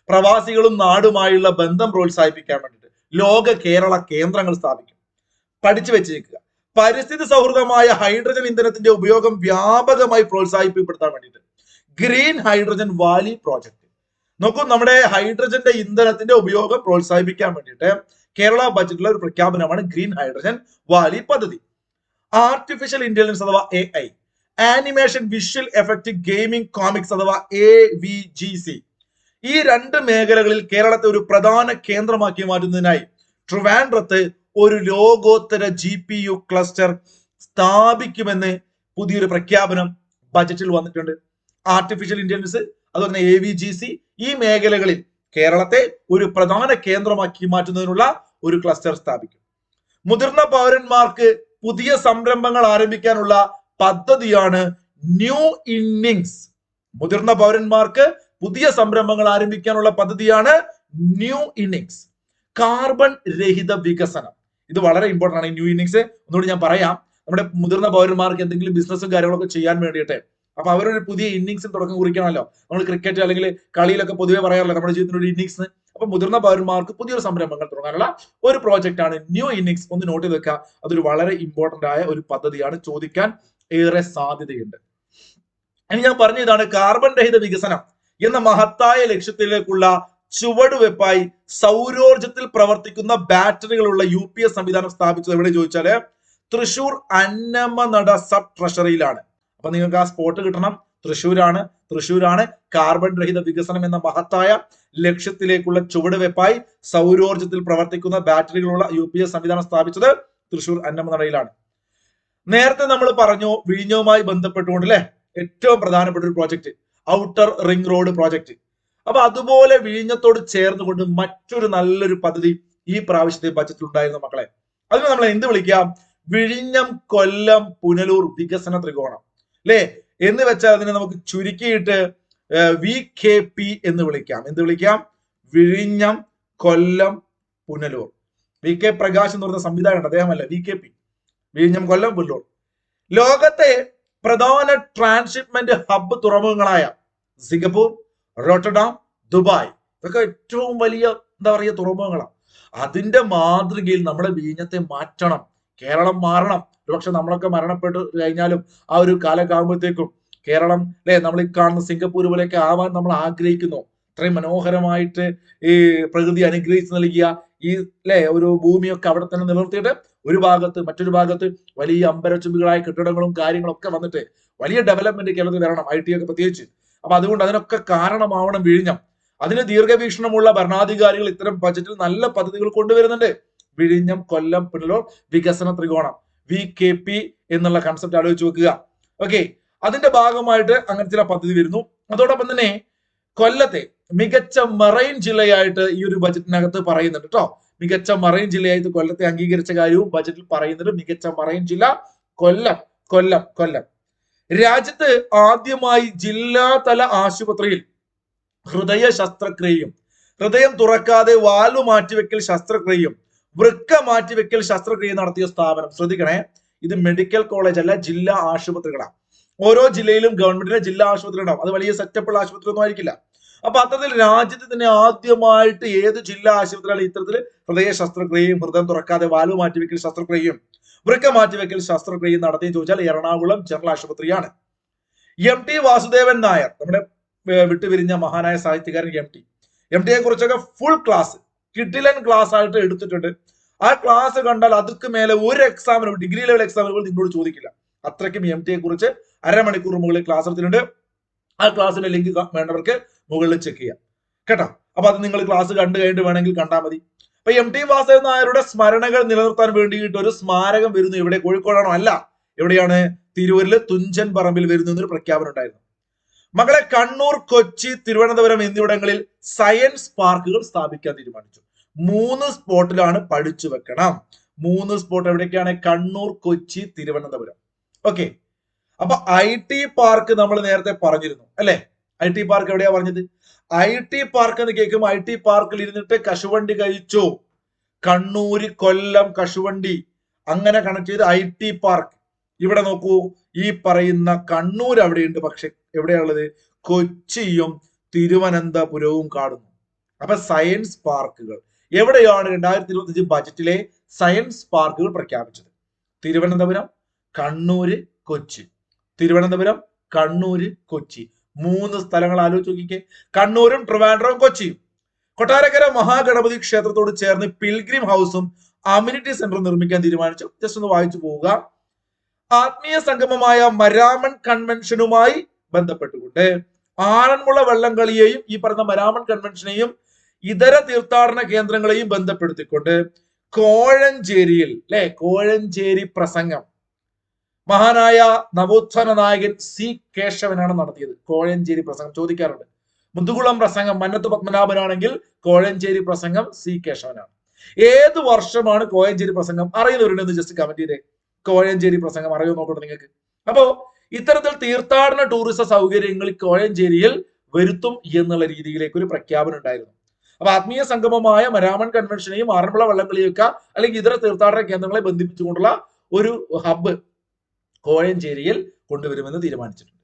പ്രവാസികളും നാടുമായുള്ള ബന്ധം പ്രോത്സാഹിപ്പിക്കാൻ വേണ്ടിയിട്ട് ലോക കേരള കേന്ദ്രങ്ങൾ സ്ഥാപിക്കും. പഠിച്ചു വെച്ചേക്കുക. പരിസ്ഥിതി സൗഹൃദമായ ഹൈഡ്രജൻ ഇന്ധനത്തിന്റെ ഉപയോഗം വ്യാപകമായി പ്രോത്സാഹിപ്പിക്കപ്പെടുത്താൻ വേണ്ടിയിട്ട് ഗ്രീൻ ഹൈഡ്രജൻ വാലി പ്രോജക്ട്. നോക്കൂ, നമ്മുടെ ഹൈഡ്രജന്റെ ഇന്ധനത്തിന്റെ ഉപയോഗം പ്രോത്സാഹിപ്പിക്കാൻ വേണ്ടിയിട്ട് കേരള ബജറ്റിലെ ഒരു പ്രഖ്യാപനമാണ് ഗ്രീൻ ഹൈഡ്രജൻ വാലി പദ്ധതി. ആർട്ടിഫിഷ്യൽ ഇന്റലിജൻസ് അഥവാ AI, animation, visual effect, gaming, comics അഥവാ AVGC, ഈ 2 മേഖലകളിൽ കേരളത്തെ ഒരു പ്രധാന കേന്ദ്രമാക്കി മാറ്റുന്നതിനായി ട്രിവാൻഡ്രത്ത് ഒരു ലോകോത്തര GPU ക്ലസ്റ്റർ സ്ഥാപിക്കുമെന്ന് പുതിയൊരു പ്രഖ്യാപനം ബജറ്റിൽ വന്നിട്ടുണ്ട്. ആർട്ടിഫിഷ്യൽ ഇന്റലിജൻസ്, അതുപോലെ AVGC, ഈ മേഖലകളിൽ കേരളത്തെ ഒരു പ്രധാന കേന്ദ്രമാക്കി മാറ്റുന്നതിനുള്ള ഒരു ക്ലസ്റ്റർ സ്ഥാപിക്കും. മുതിർന്ന പൗരന്മാർക്ക് പുതിയ സംരംഭങ്ങൾ ആരംഭിക്കാനുള്ള പദ്ധതിയാണ് ന്യൂ ഇന്നിങ്സ്. മുതിർന്ന പൗരന്മാർക്ക് പുതിയ സംരംഭങ്ങൾ ആരംഭിക്കാനുള്ള പദ്ധതിയാണ് ന്യൂ ഇന്നിങ്സ്. കാർബൺ രഹിത വികസനം, ഇത് വളരെ ഇമ്പോർട്ടന്റ് ആണ്. ന്യൂ ഇന്നിങ്സ് ഒന്നുകൂടി ഞാൻ പറയാം. നമ്മുടെ മുതിർന്ന പൗരന്മാർക്ക് എന്തെങ്കിലും ബിസിനസ്സും കാര്യങ്ങളൊക്കെ ചെയ്യാൻ വേണ്ടിയിട്ട് അപ്പൊ അവരൊരു പുതിയ ഇന്നിങ്സിന് തുടക്കം കുറിക്കണമല്ലോ. നമ്മൾ ക്രിക്കറ്റ് അല്ലെങ്കിൽ കളിയിലൊക്കെ പൊതുവെ പറയാറില്ല നമ്മുടെ ജീവിതത്തിൽ ഒരു ഇന്നിങ്സ്. അപ്പൊ മുതിർന്ന പൗരന്മാർക്ക് പുതിയൊരു സംരംഭങ്ങൾ തുടങ്ങാനുള്ള ഒരു പ്രോജക്റ്റ് ആണ് ന്യൂ ഇന്നിങ്സ്. ഒന്ന് നോട്ട് ചെയ്ത് വെക്കുക. അതൊരു വളരെ ഇമ്പോർട്ടന്റ് ആയ ഒരു പദ്ധതിയാണ്, ചോദിക്കാൻ ഏറെ സാധ്യതയുണ്ട്. ഇനി ഞാൻ പറഞ്ഞ ഇതാണ്, കാർബൺ രഹിത വികസനം എന്ന മഹത്തായ ലക്ഷ്യത്തിലേക്കുള്ള ചുവടുവെപ്പായി സൗരോർജത്തിൽ പ്രവർത്തിക്കുന്ന ബാറ്ററികളുള്ള UPS സംവിധാനം സ്ഥാപിച്ചത് എവിടെ ചോദിച്ചാല് തൃശൂർ അന്നമനട സബ് ട്രഷറിയിലാണ്. അപ്പൊ നിങ്ങൾക്ക് ആ സ്പോട്ട് കിട്ടണം. തൃശൂരാണ് കാർബൺ രഹിത വികസനം എന്ന മഹത്തായ ലക്ഷ്യത്തിലേക്കുള്ള ചുവടുവെപ്പായി സൗരോർജത്തിൽ പ്രവർത്തിക്കുന്ന ബാറ്ററികളുള്ള UPS സംവിധാനം സ്ഥാപിച്ചത് തൃശൂർ അന്നമനടയിലാണ്. നേരത്തെ നമ്മൾ പറഞ്ഞു വിഴിഞ്ഞവുമായി ബന്ധപ്പെട്ടുകൊണ്ട് അല്ലെ ഏറ്റവും പ്രധാനപ്പെട്ട ഒരു project outer ring road project. അപ്പൊ അതുപോലെ വിഴിഞ്ഞത്തോട് ചേർന്നുകൊണ്ട് മറ്റൊരു നല്ലൊരു പദ്ധതി ഈ പ്രാവശ്യത്തെ ബജറ്റിൽ ഉണ്ടായിരുന്നു മക്കളെ. അതിന് നമ്മൾ എന്ത് വിളിക്കാം? വിഴിഞ്ഞം കൊല്ലം പുനലൂർ വികസന ത്രികോണം അല്ലെ എന്ന് വെച്ചാൽ അതിനെ നമുക്ക് ചുരുക്കിയിട്ട് VKP എന്ന് വിളിക്കാം. എന്ത് വിളിക്കാം? വിഴിഞ്ഞം കൊല്ലം പുനലൂർ. VK പ്രകാശ് എന്ന് പറയുന്ന സംവിധായകൻ അദ്ദേഹമല്ല, VKP, വിഴിഞ്ഞം കൊല്ലം പുനലൂർ. ലോകത്തെ പ്രധാന ട്രാൻസ്ഷിപ്മെന്റ് ഹബ്ബ് തുറമുഖങ്ങളായ സിംഗപ്പൂർ, റോട്ടർഡാം, ദുബായ് ഇതൊക്കെ ഏറ്റവും വലിയ എന്താ പറയുക തുറമുഖങ്ങളാണ്. അതിന്റെ മാതൃകയിൽ നമ്മുടെ വിഴിഞ്ഞത്തെ മാറ്റണം. കേരളം മാറണം. ഒരുപക്ഷെ നമ്മളൊക്കെ മരണപ്പെട്ട് കഴിഞ്ഞാലും ആ ഒരു കാലക്കാകുമ്പോഴത്തേക്കും കേരളം അല്ലെ നമ്മൾ ഈ കാണുന്ന സിംഗപ്പൂർ പോലെയൊക്കെ ആവാൻ നമ്മൾ ആഗ്രഹിക്കുന്നു. ഇത്രയും മനോഹരമായിട്ട് ഈ പ്രകൃതി അനുഗ്രഹിച്ച് നൽകിയ ഈ അല്ലെ ഒരു ഭൂമിയൊക്കെ അവിടെ തന്നെ നിലനിർത്തിയിട്ട് ഒരു ഭാഗത്ത് മറ്റൊരു ഭാഗത്ത് വലിയ അമ്പരച്ചുംബികളായ കെട്ടിടങ്ങളും കാര്യങ്ങളൊക്കെ വന്നിട്ട് വലിയ ഡെവലപ്മെന്റ് കേരളത്തിൽ വരണം, IT ഒക്കെ പ്രത്യേകിച്ച്. അപ്പൊ അതുകൊണ്ട് അതിനൊക്കെ കാരണമാവണം വിഴിഞ്ഞം. അതിന് ദീർഘവീക്ഷണമുള്ള ഭരണാധികാരികൾ ഇത്തരം ബജറ്റിൽ നല്ല പദ്ധതികൾ കൊണ്ടുവരുന്നുണ്ട്. വിഴിഞ്ഞം കൊല്ലം പുനലൂർ വികസന ത്രികോണം VKP എന്നുള്ള കൺസെപ്റ്റ് ആലോചിച്ച് വെക്കുക. ഓക്കെ, അതിന്റെ ഭാഗമായിട്ട് അങ്ങനെ ചില പദ്ധതി വരുന്നു. അതോടൊപ്പം തന്നെ കൊല്ലത്തെ മികച്ച മറൈൻ ജില്ലയായിട്ട് ഈ ഒരു ബജറ്റിനകത്ത് പറയുന്നുണ്ട് കേട്ടോ. മികച്ച മറൈൻ ജില്ലയായിട്ട് കൊല്ലത്തെ അംഗീകരിച്ച കാര്യവും ബജറ്റിൽ പറയുന്നുണ്ട്. മികച്ച മറൈൻ ജില്ല കൊല്ലം. രാജ്യത്ത് ആദ്യമായി ജില്ലാതല ആശുപത്രിയിൽ ഹൃദയ ശസ്ത്രക്രിയയും ഹൃദയം തുറക്കാതെ വാൽവ് മാറ്റിവെക്കൽ ശസ്ത്രക്രിയയും വൃക്ക മാറ്റിവെക്കൽ ശസ്ത്രക്രിയ നടത്തിയ സ്ഥാപനം. ശ്രദ്ധിക്കണേ, ഇത് മെഡിക്കൽ കോളേജ് അല്ല, ജില്ലാ ആശുപത്രികളാണ്. ഓരോ ജില്ലയിലും ഗവൺമെന്റിന്റെ ജില്ലാ ആശുപത്രി ഉണ്ടാവും. അത് വലിയ സെറ്റപ്പുള്ള ആശുപത്രി ഒന്നും ആയിരിക്കില്ല. അപ്പൊ അത്തരത്തിൽ രാജ്യത്ത് തന്നെ ആദ്യമായിട്ട് ഏത് ജില്ലാ ആശുപത്രിയാണ് ഇത്തരത്തിൽ ഹൃദയ ശസ്ത്രക്രിയയും ഹൃദയം തുറക്കാതെ വാൽവ് മാറ്റിവെക്കൽ ശസ്ത്രക്രിയയും വൃക്ക മാറ്റിവെക്കൽ ശസ്ത്രക്രിയയും നടത്തി ചോദിച്ചാൽ എറണാകുളം ജനറൽ ആശുപത്രിയാണ്. MT വാസുദേവൻ നായർ, നമ്മുടെ വിട്ടുപിരിഞ്ഞ മഹാനായ സാഹിത്യകാരൻ MT യെ കുറിച്ചൊക്കെ ഫുൾ ക്ലാസ് കിഡിലൻ ക്ലാസ് ആയിട്ട് എടുത്തിട്ടുണ്ട്. ആ ക്ലാസ് കണ്ടാൽ അതുക്ക് മേലെ ഒരു എക്സാമിന് ഡിഗ്രി ലെവൽ എക്സാമിനുകൾ നിങ്ങളോട് ചോദിക്കില്ല. അത്രയ്ക്കും MT യെ കുറിച്ച് അരമണിക്കൂർ മുകളിൽ ക്ലാസ് എടുത്തിട്ടുണ്ട്. ആ ക്ലാസ്സിന്റെ ലിങ്ക് വേണ്ടവർക്ക് മുകളിൽ ചെക്ക് ചെയ്യാം കേട്ടോ. അപ്പൊ അത് നിങ്ങൾ ക്ലാസ് കണ്ടു കഴിഞ്ഞിട്ട് വേണമെങ്കിൽ കണ്ടാൽ മതി. അപ്പൊ MT വാസുദേവൻ നായരുടെ സ്മരണകൾ നിലനിർത്താൻ വേണ്ടിയിട്ട് ഒരു സ്മാരകം വരുന്നു. ഇവിടെ കോഴിക്കോടാണോ? അല്ല, എവിടെയാണ്? തിരൂരില് തുഞ്ചൻ പറമ്പിൽ വരുന്നു എന്നൊരു പ്രഖ്യാപനം ഉണ്ടായിരുന്നു. മകളെ, കണ്ണൂർ, കൊച്ചി, തിരുവനന്തപുരം എന്നിവിടങ്ങളിൽ സയൻസ് പാർക്കുകൾ സ്ഥാപിക്കാൻ തീരുമാനിച്ചു. 3 സ്പോട്ടിലാണ് പഠിച്ചു വെക്കണം. 3 സ്പോട്ട് എവിടേക്കാണ്? കണ്ണൂർ, കൊച്ചി, തിരുവനന്തപുരം. ഓക്കെ, അപ്പൊ IT പാർക്ക് നമ്മൾ നേരത്തെ പറഞ്ഞിരുന്നു അല്ലെ. IT പാർക്ക് എവിടെയാ പറഞ്ഞത്? IT പാർക്ക് എന്ന് കേൾക്കുമ്പോൾ IT പാർക്കിൽ ഇരുന്നിട്ട് കശുവണ്ടി കഴിച്ചു. കണ്ണൂര്, കൊല്ലം, കശുവണ്ടി അങ്ങനെ കണക്ട് ചെയ്ത് IT പാർക്ക്. ഇവിടെ നോക്കൂ, ഈ പറയുന്ന കണ്ണൂർ അവിടെയുണ്ട്, പക്ഷെ എവിടെയുള്ളത്? കൊച്ചിയും തിരുവനന്തപുരവും കാണുന്നു. അപ്പൊ സയൻസ് പാർക്കുകൾ എവിടെയാണ് 2025 ബജറ്റിലെ സയൻസ് പാർക്കുകൾ പ്രഖ്യാപിച്ചത്? തിരുവനന്തപുരം, കണ്ണൂര്, കൊച്ചി. തിരുവനന്തപുരം, കണ്ണൂര്, കൊച്ചി. 3 സ്ഥലങ്ങൾ ആലോചിച്ച് നോക്കിക്കേ. കണ്ണൂരും ട്രിവാൻഡ്രവും കൊച്ചിയും. കൊട്ടാരക്കര മഹാഗണപതി ക്ഷേത്രത്തോട് ചേർന്ന് പിൽഗ്രിം ഹൗസും അമ്യൂണിറ്റി സെന്ററും നിർമ്മിക്കാൻ തീരുമാനിച്ചു. ജസ്റ്റ് ഒന്ന് വായിച്ചു പോവുക. ആത്മീയ സംഗമമായ മരാമൺ കൺവെൻഷനുമായി ബന്ധപ്പെട്ടുകൊണ്ട് ആറന്മുള വള്ളംകളിയെയും ഈ പറഞ്ഞ മരാമൺ കൺവെൻഷനെയും ഇതര തീർത്ഥാടന കേന്ദ്രങ്ങളെയും ബന്ധപ്പെടുത്തിക്കൊണ്ട് കോഴഞ്ചേരിയിൽ കോഴഞ്ചേരി പ്രസംഗം മഹാനായ നവോത്ഥാന നായകൻ C കേശവനാണ് നടത്തിയത്. കോഴഞ്ചേരി പ്രസംഗം ചോദിക്കാറുണ്ട്. മുതുകുളം പ്രസംഗം മന്നത്ത് പത്മനാഭനാണെങ്കിൽ കോഴഞ്ചേരി പ്രസംഗം C കേശവനാണ്. ഏത് വർഷമാണ് കോഴഞ്ചേരി പ്രസംഗം? അറിയുന്നവരുണ്ടെന്ന് ജസ്റ്റ് കമന്റ് ചെയ്തേ. കോഴഞ്ചേരി പ്രസംഗം അറിയോ നോക്കട്ടെ നിങ്ങൾക്ക്. അപ്പോ ഇത്തരത്തിൽ തീർത്ഥാടന ടൂറിസ സൗകര്യങ്ങൾ കോഴഞ്ചേരിയിൽ വരുത്തും എന്നുള്ള രീതിയിലേക്ക് ഒരു പ്രഖ്യാപനം ഉണ്ടായിരുന്നു. അപ്പൊ ആത്മീയ സംഗമമായ മരാമൺ കൺവെൻഷനെയും ആറന്മുള വള്ളംകളിയൊക്കെ അല്ലെങ്കിൽ ഇതര തീർത്ഥാടന കേന്ദ്രങ്ങളെ ബന്ധിപ്പിച്ചുകൊണ്ടുള്ള ഒരു ഹബ്ബ് കോഴഞ്ചേരിയിൽ കൊണ്ടുവരുമെന്ന് തീരുമാനിച്ചിട്ടുണ്ട്.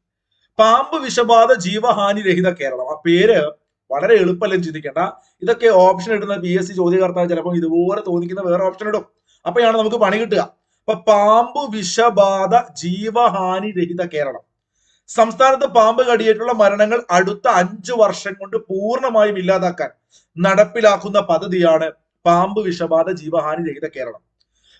പാമ്പ് വിഷബാധ ജീവഹാനി രഹിത കേരളം. ആ പേര് വളരെ എളുപ്പമല്ലേ ചിന്തിക്കേണ്ട. ഇതൊക്കെ ഓപ്ഷൻ ഇടുന്ന PSC ചോദ്യകർത്താവ് ചിലപ്പോൾ ഇതുപോലെ തോന്നിക്കുന്ന വേറെ ഓപ്ഷൻ ഇടും. അപ്പോഴാണ് നമുക്ക് പണി കിട്ടുക. അപ്പൊ പാമ്പ് വിഷബാധ ജീവഹാനി രഹിത കേരളം. സംസ്ഥാനത്ത് പാമ്പ് കടിയേറ്റുള്ള മരണങ്ങൾ അടുത്ത 5 വർഷം കൊണ്ട് പൂർണ്ണമായും ഇല്ലാതാക്കാൻ നടപ്പിലാക്കുന്ന പദ്ധതിയാണ് പാമ്പ് വിഷബാധ ജീവഹാനി രഹിത കേരളം.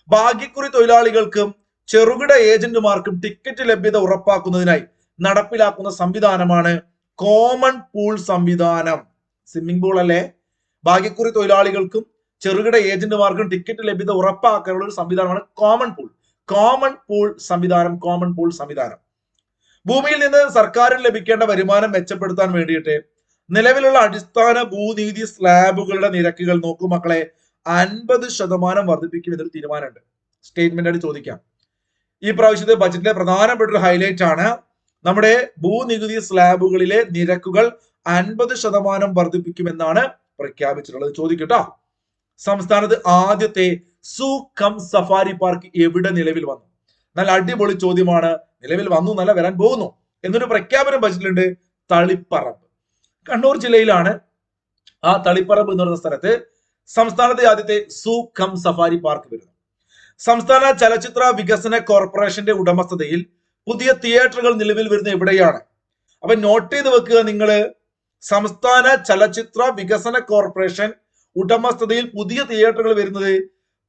ഭാഗ്യക്കുറി തൊഴിലാളികൾക്കും ചെറുകിട ഏജന്റുമാർക്കും ടിക്കറ്റ് ലഭ്യത ഉറപ്പാക്കുന്നതിനായി നടപ്പിലാക്കുന്ന സംവിധാനമാണ് കോമൺ പൂൾ സംവിധാനം. സ്വിമ്മിംഗ് പൂൾ അല്ലേ? ഭാഗ്യക്കുറി തൊഴിലാളികൾക്കും ചെറുകിട ഏജന്റുമാർക്കും ടിക്കറ്റ് ലഭ്യത ഉറപ്പാക്കാനുള്ള ഒരു സംവിധാനമാണ് കോമൺ പൂൾ. കോമൺ പൂൾ സംവിധാനം. ഭൂമിയിൽ നിന്ന് സർക്കാരിന് ലഭിക്കേണ്ട വരുമാനം മെച്ചപ്പെടുത്താൻ വേണ്ടിയിട്ട് നിലവിലുള്ള അടിസ്ഥാന ഭൂനികുതി സ്ലാബുകളുടെ നിരക്കുകൾ നോക്കൂ മക്കളെ, 50% വർദ്ധിപ്പിക്കും എന്നൊരു തീരുമാനമുണ്ട്. സ്റ്റേറ്റ്മെന്റ് ആയിട്ട് ചോദിക്കാം. ഈ പ്രാവശ്യത്തെ ബജറ്റിലെ പ്രധാനപ്പെട്ട ഒരു ഹൈലൈറ്റ് ആണ് നമ്മുടെ ഭൂനികുതി സ്ലാബുകളിലെ നിരക്കുകൾ 50% വർദ്ധിപ്പിക്കുമെന്നാണ് പ്രഖ്യാപിച്ചിട്ടുള്ളത്. ചോദിക്കട്ടോ, സംസ്ഥാനത്ത് ആദ്യത്തെ സൂ കം സഫാരി പാർക്ക് എവിടെ നിലവിൽ വന്നു? നല്ല അടിപൊളി ചോദ്യമാണ്. നിലവിൽ വന്നു എന്നല്ല, വരാൻ പോകുന്നു എന്നൊരു പ്രഖ്യാപനം ബജറ്റിലുണ്ട്. തളിപ്പറമ്പ്, കണ്ണൂർ ജില്ലയിലാണ് ആ തളിപ്പറമ്പ് എന്ന് പറയുന്ന സ്ഥലത്ത് സംസ്ഥാനത്തെ ആദ്യത്തെ സൂ കം സഫാരി പാർക്ക് വരുന്നു. സംസ്ഥാന ചലച്ചിത്ര വികസന കോർപ്പറേഷന്റെ ഉടമസ്ഥതയിൽ പുതിയ തിയേറ്ററുകൾ നിലവിൽ വരുന്ന എവിടെയാണ്? അപ്പൊ നോട്ട് ചെയ്ത് വെക്കുക നിങ്ങൾ. സംസ്ഥാന ചലച്ചിത്ര വികസന കോർപ്പറേഷൻ ഉടമസ്ഥതയിൽ പുതിയ തിയേറ്ററുകൾ വരുന്നത്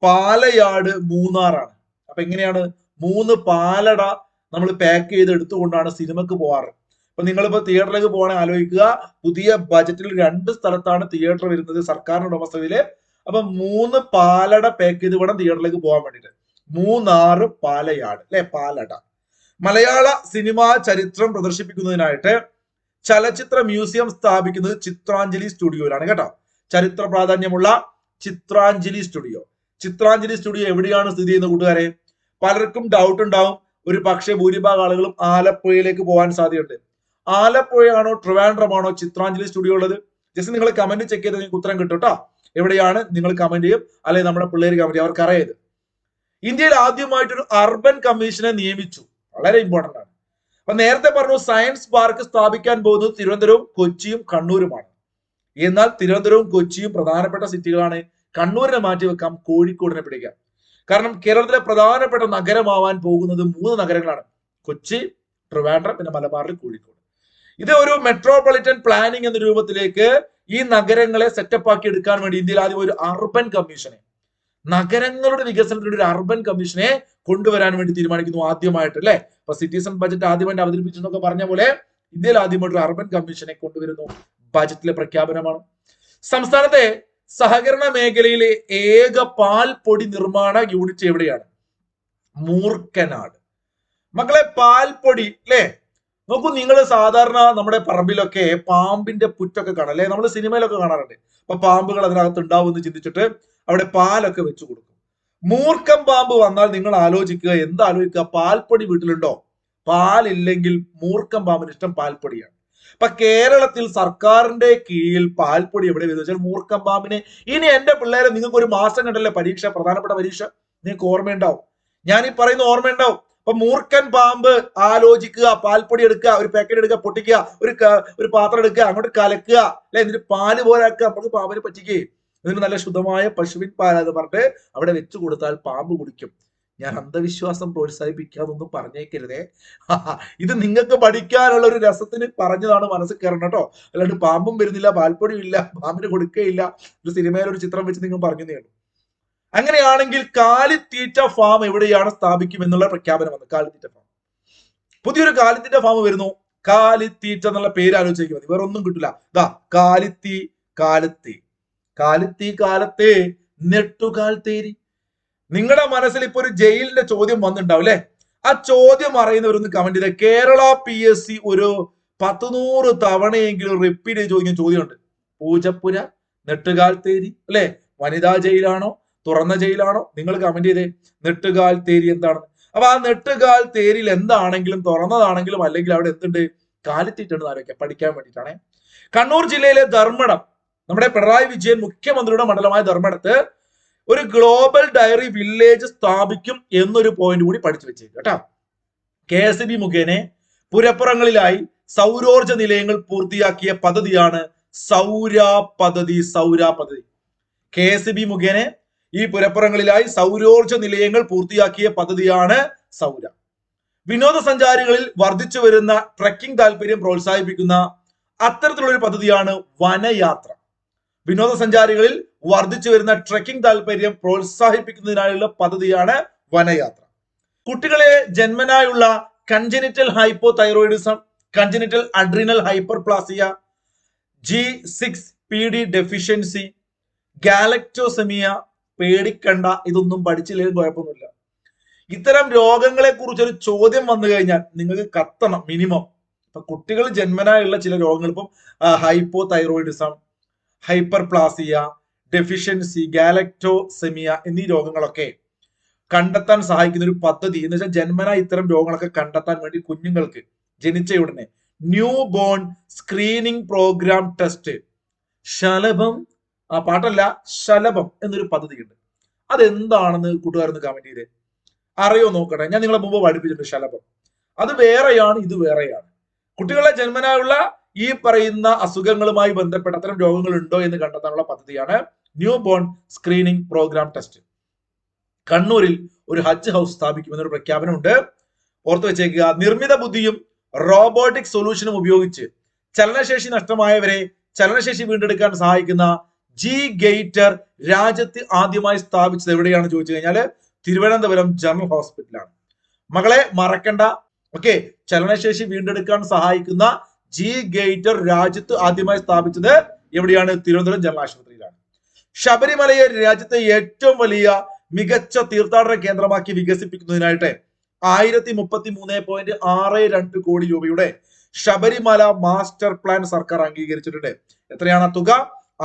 പാലയാട്, മൂന്നാറാണ്. അപ്പൊ എങ്ങനെയാണ്? 3 പാലട നമ്മൾ പാക്ക് ചെയ്ത് എടുത്തുകൊണ്ടാണ് സിനിമക്ക് പോവാറ്. അപ്പൊ നിങ്ങളിപ്പോ തിയേറ്ററിലേക്ക് പോകണേ ആലോചിക്കുക. പുതിയ ബജറ്റിൽ 2 സ്ഥലത്താണ് തിയേറ്റർ വരുന്നത് സർക്കാരിന്റെ ഉടമസ്ഥതയില്. അപ്പൊ 3 പാലട പാക്ക് ചെയ്ത് വേണം തിയേറ്ററിലേക്ക് പോകാൻ വേണ്ടിയിട്ട്. മൂന്നാറ്, പാലയാട് അല്ലെ, പാലട. മലയാള സിനിമാ ചരിത്രം പ്രദർശിപ്പിക്കുന്നതിനായിട്ട് ചലച്ചിത്ര മ്യൂസിയം സ്ഥാപിക്കുന്നത് ചിത്രാഞ്ജലി സ്റ്റുഡിയോയിലാണ് കേട്ടോ. ചരിത്ര പ്രാധാന്യമുള്ള ചിത്രാഞ്ജലി സ്റ്റുഡിയോ എവിടെയാണ് സ്ഥിതി ചെയ്യുന്ന കൂട്ടുകാരെ? പലർക്കും ഡൗട്ട് ഉണ്ടാവും. ഒരു പക്ഷേ ഭൂരിഭാഗം ആളുകളും ആലപ്പുഴയിലേക്ക് പോകാൻ സാധ്യതയുണ്ട്. ആലപ്പുഴയാണോ ട്രിവാൻഡ്രമാണോ ചിത്രാഞ്ജലി സ്റ്റുഡിയോ ഉള്ളത്? ജസ്റ്റ് നിങ്ങൾ കമന്റ് ചെക്ക് ചെയ്ത് നിങ്ങൾക്ക് ഉത്തരം കിട്ടും കേട്ടോ. എവിടെയാണ് നിങ്ങൾ കമന്റ് ചെയ്യും, അല്ലെങ്കിൽ നമ്മുടെ പിള്ളേർ കമന്റ് ചെയ്യും, അവർക്ക് അറിയത്. ഇന്ത്യയിൽ ആദ്യമായിട്ടൊരു അർബൻ കമ്മീഷനെ നിയമിച്ചു. വളരെ ഇമ്പോർട്ടന്റ് ആണ്. അപ്പൊ നേരത്തെ പറഞ്ഞു സയൻസ് പാർക്ക് സ്ഥാപിക്കാൻ പോകുന്നത് തിരുവനന്തപുരവും കൊച്ചിയും കണ്ണൂരുമാണ്. എന്നാൽ തിരുവനന്തപുരവും കൊച്ചിയും പ്രധാനപ്പെട്ട സിറ്റികളാണ്. കണ്ണൂരിനെ മാറ്റി വെക്കാം, കോഴിക്കോടിനെ പിടിക്കാം. കാരണം കേരളത്തിലെ പ്രധാനപ്പെട്ട നഗരമാവാൻ പോകുന്നത് 3 നഗരങ്ങളാണ്: കൊച്ചി, ട്രിവാൻഡ്രം, പിന്നെ മലബാറിൽ കോഴിക്കോട്. ഇത് ഒരു മെട്രോപൊളിറ്റൻ പ്ലാനിംഗ് എന്ന രൂപത്തിലേക്ക് ഈ നഗരങ്ങളെ സെറ്റപ്പ് ആക്കി എടുക്കാൻ വേണ്ടി ഇന്ത്യയിൽ ആദ്യം ഒരു അർബൻ കമ്മീഷനെ, നഗരങ്ങളുടെ വികസനത്തിന് ഒരു അർബൻ കമ്മീഷനെ കൊണ്ടുവരാൻ വേണ്ടി തീരുമാനിക്കുന്നു ആദ്യമായിട്ട് അല്ലെ. അപ്പൊ സിറ്റിസൺ ബജറ്റ് ആദ്യമായിട്ട് അവതരിപ്പിച്ചെന്നൊക്കെ പറഞ്ഞ പോലെ ഇന്ത്യയിൽ ആദ്യമായിട്ട് ഒരു അർബൻ കമ്മീഷനെ കൊണ്ടുവരുന്നു. ബജറ്റിലെ പ്രഖ്യാപനമാണ്. സംസ്ഥാനത്തെ സഹകരണ മേഖലയിലെ ഏക പാൽപ്പൊടി നിർമ്മാണ യൂണിറ്റ് എവിടെയാണ്? മൂർക്കനാട്. മക്കളെ, പാൽപ്പൊടി അല്ലെ, നോക്കൂ നിങ്ങൾ. സാധാരണ നമ്മുടെ പറമ്പിലൊക്കെ പാമ്പിന്റെ പുറ്റൊക്കെ കാണാം അല്ലെ, നമ്മൾ സിനിമയിലൊക്കെ കാണാറുണ്ട്. അപ്പൊ പാമ്പുകൾ അതിനകത്ത് ഉണ്ടാവും എന്ന് ചിന്തിച്ചിട്ട് അവിടെ പാലൊക്കെ വെച്ചു കൊടുക്കും. മൂർക്കം പാമ്പ് വന്നാൽ നിങ്ങൾ ആലോചിക്കുക, എന്താ ആലോചിക്കുക? പാൽപ്പൊടി വീട്ടിലുണ്ടോ? പാലില്ലെങ്കിൽ മൂർക്കം പാമ്പിന് ഇഷ്ടം പാൽപ്പൊടിയാണ്. അപ്പൊ കേരളത്തിൽ സർക്കാരിന്റെ കീഴിൽ പാൽപ്പൊടി എവിടെ വരുന്നത് വെച്ചാൽ മൂർക്കം പാമ്പിനെ. ഇനി എന്റെ പിള്ളേരെ, നിങ്ങൾക്ക് ഒരു മാസം കണ്ടല്ലേ പരീക്ഷ, പ്രധാനപ്പെട്ട പരീക്ഷ, നിങ്ങൾക്ക് ഓർമ്മയുണ്ടാവും. ഞാൻ ഈ പറയുന്ന ഓർമ്മയുണ്ടാവും. അപ്പൊ മൂർക്കൻ പാമ്പ് ആലോചിക്കുക, പാൽപ്പൊടി എടുക്കുക, ഒരു പാക്കറ്റ് എടുക്കുക, പൊട്ടിക്കുക, ഒരു പാത്രം എടുക്കുക, അങ്ങോട്ട് കലക്കുക അല്ലെ, എന്നിട്ട് പാല് പോലാക്കുക. നമുക്ക് പാമ്പിനെ പറ്റിക്കേ, ഇതിന് നല്ല ശുദ്ധമായ പശുവിൻ പാലെന്ന് പറഞ്ഞിട്ട് അവിടെ വെച്ചു കൊടുത്താൽ പാമ്പ് കുടിക്കും. ഞാൻ അന്ധവിശ്വാസം പ്രോത്സാഹിപ്പിക്കാതൊന്നും പറഞ്ഞേക്കരുതേ. ഇത് നിങ്ങൾക്ക് പഠിക്കാനുള്ള ഒരു രസത്തിന് പറഞ്ഞതാണ്, മനസ്സിൽ കയറണം കേട്ടോ. അല്ലാണ്ട് പാമ്പും വരുന്നില്ല, പാൽപ്പൊടിയും ഇല്ല, പാമ്പിന് കൊടുക്കുകയില്ല, ഒരു സിനിമയിൽ ഒരു ചിത്രം വെച്ച് നിങ്ങൾ പറഞ്ഞതേ ഉള്ളൂ. അങ്ങനെയാണെങ്കിൽ കാലിത്തീറ്റ ഫാം എവിടെയാണ് സ്ഥാപിക്കും എന്നുള്ള പ്രഖ്യാപനം വന്നു. കാലിത്തീറ്റ ഫാം, പുതിയൊരു കാലിത്തീറ്റ ഫാം വരുന്നു. കാലിത്തീറ്റ എന്നുള്ള പേര് ആലോചിച്ചാൽ മതി, വേറെ ഒന്നും കിട്ടില്ല. ഇതാ കാലത്തെ നെട്ടുകാൽ തേരി. നിങ്ങളുടെ മനസ്സിൽ ഇപ്പൊ ഒരു ജയിലിന്റെ ചോദ്യം വന്നിട്ടുണ്ടാവും അല്ലെ. ആ ചോദ്യം അറിയുന്നവരൊന്ന് കമന്റ് ചെയ്ത. കേരള PSC ഒരു 100 തവണയെങ്കിലും റിപ്പീറ്റ് ചെയ്ത് ചോദിക്കുന്ന ചോദ്യമുണ്ട്. പൂജപ്പുര, നെട്ടുകാൽ തേരി അല്ലെ, വനിതാ ജയിലാണോ തുറന്ന ജയിലാണോ? നിങ്ങൾ കമന്റ് ചെയ്തേ. നെട്ടുകാൽ തേരി എന്താണ്? അപ്പൊ ആ നെട്ടുകാൽ തേരിൽ എന്താണെങ്കിലും, തുറന്നതാണെങ്കിലും അല്ലെങ്കിൽ അവിടെ എന്തുണ്ട്? കാലിത്തീറ്റുണ്ട് ആലോചിക്കാം, പഠിക്കാൻ വേണ്ടിയിട്ടാണ്. കണ്ണൂർ ജില്ലയിലെ ധർമ്മടം, നമ്മുടെ പിണറായി വിജയൻ മുഖ്യമന്ത്രിയുടെ മണ്ഡലമായ ധർമ്മടത്ത് ഒരു ഗ്ലോബൽ ഡയറി വില്ലേജ് സ്ഥാപിക്കും എന്നൊരു പോയിന്റ് കൂടി പഠിച്ചു വെച്ചേക്കും കേട്ടോ. KSB മുഖേന പുരപ്പുറങ്ങളിലായി സൗരോർജ നിലയങ്ങൾ പൂർത്തിയാക്കിയ പദ്ധതിയാണ് സൗര പദ്ധതി. KSB മുഖേന ഈ പുരപ്പുറങ്ങളിലായി സൗരോർജ നിലയങ്ങൾ പൂർത്തിയാക്കിയ പദ്ധതിയാണ് സൗര. വിനോദസഞ്ചാരികളിൽ വർദ്ധിച്ചു വരുന്ന ട്രെക്കിംഗ് താല്പര്യം പ്രോത്സാഹിപ്പിക്കുന്ന അത്തരത്തിലുള്ള ഒരു പദ്ധതിയാണ് വനയാത്ര. വിനോദസഞ്ചാരികളിൽ വർദ്ധിച്ചു വരുന്ന ട്രെക്കിംഗ് താല്പര്യം പ്രോത്സാഹിപ്പിക്കുന്നതിനായുള്ള പദ്ധതിയാണ് വനയാത്ര. കുട്ടികളെ ജന്മനായുള്ള congenital hypothyroidism, congenital adrenal hyperplasia, G6PD deficiency, galactosemia, പേടിക്കണ്ട, ഇതൊന്നും പഠിച്ചില്ലെങ്കിൽ കുഴപ്പമൊന്നുമില്ല. ഇത്തരം രോഗങ്ങളെ കുറിച്ച് ഒരു ചോദ്യം വന്നു കഴിഞ്ഞാൽ നിങ്ങൾക്ക് കത്തണം മിനിമം. ഇപ്പൊ കുട്ടികൾ ജന്മനായുള്ള ചില രോഗങ്ങൾ, ഇപ്പം ഹൈപ്പോതൈറോയിഡിസം, ഹൈപ്പർപ്ലാസിയ, ഡെഫിഷ്യൻസി, ഗാലക്ടോസെമിയ എന്നീ രോഗങ്ങളൊക്കെ കണ്ടെത്താൻ സഹായിക്കുന്ന ഒരു പദ്ധതി എന്ന് വെച്ചാൽ ജന്മന ഇത്തരം രോഗങ്ങളൊക്കെ കണ്ടെത്താൻ വേണ്ടി കുഞ്ഞുങ്ങൾക്ക് ജനിച്ച ഉടനെ newborn screening programme test, ശലഭം, ആ പാട്ടല്ല ശലഭം എന്നൊരു പദ്ധതിയുണ്ട്. അതെന്താണെന്ന് കൂട്ടുകാരൊന്ന് കമന്റ് ചെയ്തേ, അറിയോ നോക്കട്ടെ. ഞാൻ നിങ്ങളെ മുമ്പ് പഠിപ്പിച്ചിട്ടുണ്ട് ശലഭം. അത് വേറെയാണ്, ഇത് വേറെയാണ്. കുട്ടികളെ ജന്മനായുള്ള ഈ പറയുന്ന അസുഖങ്ങളുമായി ബന്ധപ്പെട്ട അത്തരം രോഗങ്ങൾ ഉണ്ടോ എന്ന് കണ്ടെത്താനുള്ള പദ്ധതിയാണ് newborn screening programme test. കണ്ണൂരിൽ ഒരു ഹജ്ജ് ഹൗസ് സ്ഥാപിക്കുമെന്നൊരു പ്രഖ്യാപനമുണ്ട്. ഓർത്തു വെച്ചേക്കുക. നിർമ്മിത ബുദ്ധിയും റോബോട്ടിക് സൊല്യൂഷനും ഉപയോഗിച്ച് ചലനശേഷി നഷ്ടമായവരെ ചലനശേഷി വീണ്ടെടുക്കാൻ സഹായിക്കുന്ന ജി ഗേറ്റർ രാജ്യത്ത് ആദ്യമായി സ്ഥാപിച്ചത് എവിടെയാണ് ചോദിച്ചു കഴിഞ്ഞാൽ തിരുവനന്തപുരം ജനറൽ ഹോസ്പിറ്റലാണ്. മകളെ മറക്കണ്ട. ഓക്കെ, ചലനശേഷി വീണ്ടെടുക്കാൻ സഹായിക്കുന്ന ജി ഗേറ്റർ രാജ്യത്ത് ആദ്യമായി സ്ഥാപിച്ചത് എവിടെയാണ്? തിരുവനന്തപുരം ജനറൽ ആശുപത്രിയിലാണ്. ശബരിമലയെ രാജ്യത്തെ ഏറ്റവും വലിയ മികച്ച തീർത്ഥാടന കേന്ദ്രമാക്കി വികസിപ്പിക്കുന്നതിനായിട്ട് 1033.62 കോടി രൂപയുടെ ശബരിമല മാസ്റ്റർ പ്ലാൻ സർക്കാർ അംഗീകരിച്ചിട്ടുണ്ട്. എത്രയാണ് തുക?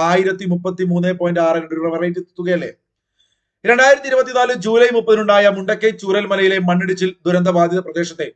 1033.62 രൂപ. വെറൈറ്റി തുകയല്ലേ? 2024 ജൂലൈ 30-നുണ്ടായ മുണ്ടക്കൈ ചൂരൽമലയിലെ മണ്ണിടിച്ചിൽ ദുരന്ത ബാധിത പ്രദേശത്തെ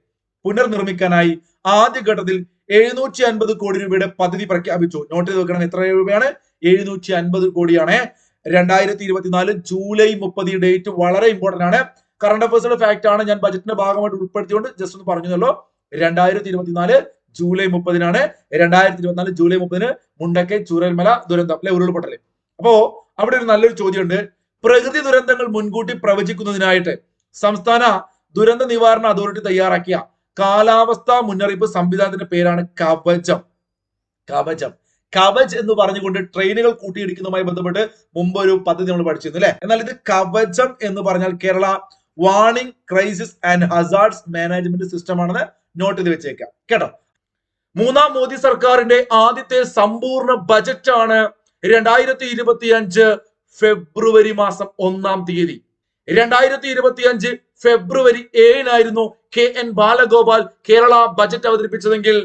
പുനർനിർമ്മിക്കാനായി ആദ്യഘട്ടത്തിൽ 750 കോടി രൂപയുടെ പദ്ധതി പ്രഖ്യാപിച്ചു. നോട്ട് ചെയ്ത് വെക്കണം, എത്ര രൂപയാണ്? 750 കോടിയാണ്. 2024 ജൂലൈ 30 ഡേറ്റ് വളരെ ഇമ്പോർട്ടന്റ് ആണ്. കറണ്ട് അഫയേഴ്സിന്റെ ഫാക്ട് ആണ്. ഞാൻ ബജറ്റിന്റെ ഭാഗമായിട്ട് ഉൾപ്പെടുത്തിക്കൊണ്ട് ജസ്റ്റ് ഒന്ന് പറഞ്ഞല്ലോ. 2024 ജൂലൈ 30-നാണ്. 2024 ജൂലൈ 30-ന് മുണ്ടക്കൈ ചൂരൽമല ദുരന്തം അല്ലെ, ഉരുൾപൊട്ടല്. അപ്പോ അവിടെ ഒരു നല്ലൊരു ചോദ്യമുണ്ട്. പ്രകൃതി ദുരന്തങ്ങൾ മുൻകൂട്ടി പ്രവചിക്കുന്നതിനായിട്ട് സംസ്ഥാന ദുരന്ത നിവാരണ അതോറിറ്റി തയ്യാറാക്കിയ കാലാവസ്ഥാ മുന്നറിയിപ്പ് സംവിധാനത്തിന്റെ പേരാണ് കവചം. കവച് എന്ന് പറഞ്ഞുകൊണ്ട് ട്രെയിനുകൾ കൂട്ടിയിടിക്കുന്നതുമായി ബന്ധപ്പെട്ട് മുമ്പ് ഒരു പദ്ധതി നമ്മൾ പഠിച്ചിരുന്നു അല്ലെ. എന്നാൽ ഇത് കവചം എന്ന് പറഞ്ഞാൽ Kerala warning crisis and hazards management system ആണെന്ന് നോട്ട് ചെയ്ത് വെച്ചേക്കാം കേട്ടോ. മൂന്നാം മോദി സർക്കാരിന്റെ ആദ്യത്തെ സമ്പൂർണ്ണ ബജറ്റ് ആണ് 2025 ഫെബ്രുവരി മാസം 1-ാം തീയതി. 2025 ഫെബ്രുവരി 7-നായിരുന്നു KN ബാലഗോപാൽ കേരള ബജറ്റ് അവതരിപ്പിച്ചതെങ്കിൽ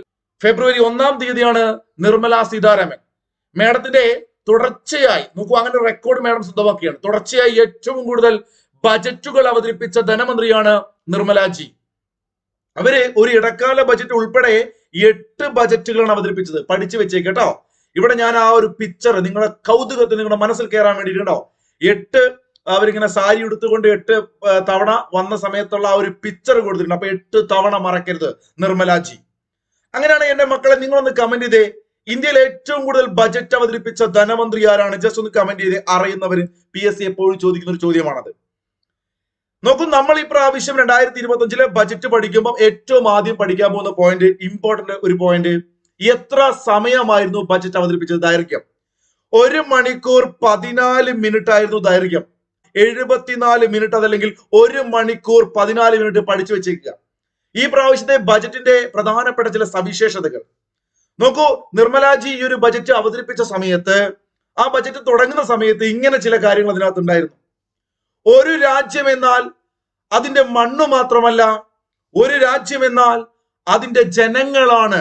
ഫെബ്രുവരി 1-ാം തീയതിയാണ് നിർമ്മല സീതാരാമൻ. മേഡത്തിന്റെ തുടർച്ചയായി നോക്കൂ, അങ്ങനെ റെക്കോർഡ് മേഡം സ്വന്തമാക്കിയാണ്. തുടർച്ചയായി ഏറ്റവും കൂടുതൽ ബജറ്റുകൾ അവതരിപ്പിച്ച ധനമന്ത്രിയാണ് നിർമ്മലാജി. അവര് ഒരു ഇടക്കാല ബജറ്റ് ഉൾപ്പെടെ 8 ബജറ്റുകളാണ് അവതരിപ്പിച്ചത്. പഠിച്ചു വെച്ചേക്കട്ടോ. ഇവിടെ ഞാൻ ആ ഒരു പിക്ചർ നിങ്ങളുടെ കൗതുകത്തിൽ നിങ്ങളുടെ മനസ്സിൽ കയറാൻ വേണ്ടിയിട്ടുണ്ടോ 8 അവരിങ്ങനെ സാരി എടുത്തുകൊണ്ട് 8 തവണ വന്ന സമയത്തുള്ള ആ ഒരു പിക്ചർ കൊടുത്തിട്ടുണ്ട്. അപ്പൊ 8 തവണ മറക്കരുത് നിർമ്മലാജി. അങ്ങനെയാണ് എന്റെ മക്കളെ നിങ്ങളൊന്ന് കമന്റ് ചെയ്തേ, ഇന്ത്യയിൽ ഏറ്റവും കൂടുതൽ ബജറ്റ് അവതരിപ്പിച്ച ധനമന്ത്രി ആരാണ്? ജസ്റ്റ് ഒന്ന് കമന്റ് ചെയ്തേ. അറിയുന്നവര് PSC എപ്പോഴും ചോദിക്കുന്ന ഒരു ചോദ്യമാണത്. നോക്കൂ, നമ്മൾ ഈ പ്രാവശ്യം 2025 ബജറ്റ് പഠിക്കുമ്പോൾ ഏറ്റവും ആദ്യം പഠിക്കാൻ പോകുന്ന പോയിന്റ്, ഇമ്പോർട്ടന്റ് ഒരു പോയിന്റ്, എത്ര സമയമായിരുന്നു ബജറ്റ് അവതരിപ്പിച്ചത്? ദൈർഘ്യം 1 മണിക്കൂർ 14 മിനിറ്റ് ആയിരുന്നു ദൈർഘ്യം. 74 മിനിറ്റ് അതല്ലെങ്കിൽ 1 മണിക്കൂർ 14 മിനിറ്റ് പഠിച്ചു വെച്ചേക്കുക. ഈ പ്രാവശ്യത്തെ ബജറ്റിന്റെ പ്രധാനപ്പെട്ട ചില സവിശേഷതകൾ നോക്കൂ. നിർമ്മലാജി ഈ ഒരു ബജറ്റ് അവതരിപ്പിച്ച സമയത്ത്, ആ ബജറ്റ് തുടങ്ങുന്ന സമയത്ത് ഇങ്ങനെ ചില കാര്യങ്ങൾ അതിനകത്ത് ഉണ്ടായിരുന്നു. ഒരു രാജ്യം എന്നാൽ അതിന്റെ മണ്ണ് മാത്രമല്ല, ഒരു രാജ്യം എന്നാൽ അതിന്റെ ജനങ്ങളാണ്.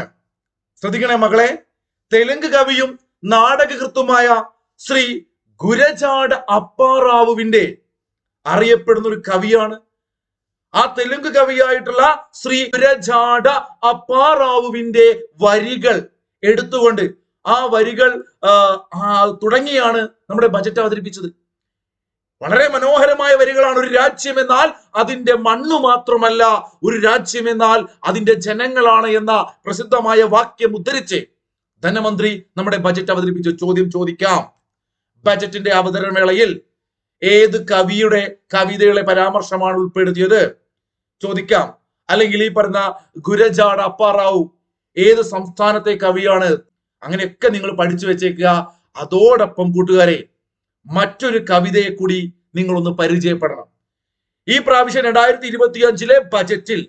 ശ്രദ്ധിക്കണേ മകളെ. തെലുങ്ക് കവിയും നാടകകൃത്തുമായ ശ്രീ ഗുരജാഡ അപ്പാറാവുവിന്റെ അറിയപ്പെടുന്ന ഒരു കവിയാണ്. ആ തെലുങ്ക് കവിയായിട്ടുള്ള ശ്രീ ഗുരജാഡ അപ്പാറാവുവിന്റെ വരികൾ എടുത്തുകൊണ്ട് ആ വരികൾ തുടങ്ങിയാണ് നമ്മുടെ ബജറ്റ് അവതരിപ്പിച്ചത്. വളരെ മനോഹരമായ വരികളാണ്. ഒരു രാജ്യം എന്നാൽ അതിന്റെ മണ്ണ് മാത്രമല്ല, ഒരു രാജ്യം എന്നാൽ അതിന്റെ ജനങ്ങളാണ് എന്ന പ്രസിദ്ധമായ വാക്യം ഉദ്ധരിച്ച് ധനമന്ത്രി നമ്മുടെ ബജറ്റ് അവതരിപ്പിച്ചു. ചോദ്യം ചോദിക്കാം. ബജറ്റിന്റെ അവതരണ വേളയിൽ ഏത് കവിയുടെ കവിതകളെ പരാമർശമാണ് ഉൾപ്പെടുത്തിയത്? ചോദിക്കാം. അല്ലെങ്കിൽ ഈ പറഞ്ഞ ഗുരജാട അപ്പാറാവു ഏത് സംസ്ഥാനത്തെ കവിയാണ്? അങ്ങനെയൊക്കെ നിങ്ങൾ പഠിച്ചു വെച്ചേക്കുക. അതോടൊപ്പം കൂട്ടുകാരെ, മറ്റൊരു കവിതയെ കൂടി നിങ്ങളൊന്ന് പരിചയപ്പെടണം. ഈ പ്രാവശ്യം 2025 ബജറ്റിൽ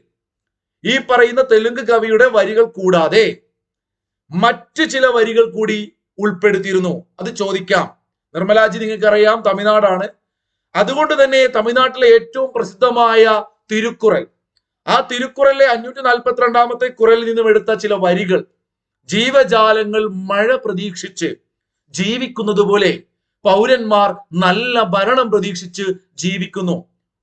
ഈ പറയുന്ന തെലുങ്ക് കവിയുടെ വരികൾ കൂടാതെ മറ്റു ചില വരികൾ കൂടി ഉൾപ്പെടുത്തിയിരുന്നു. അത് ചോദിക്കാം. നിർമ്മലാജി നിങ്ങൾക്കറിയാം തമിഴ്നാടാണ്. അതുകൊണ്ട് തന്നെ തമിഴ്നാട്ടിലെ ഏറ്റവും പ്രസിദ്ധമായ തിരുക്കുറൽ, ആ തിരുക്കുറലിലെ 542 കുറലിൽ നിന്നും എടുത്ത ചില വരികൾ, ജീവജാലങ്ങൾ മഴ പ്രതീക്ഷിച്ച് ജീവിക്കുന്നത് പോലെ പൗരന്മാർ നല്ല ഭരണം പ്രതീക്ഷിച്ച് ജീവിക്കുന്നു.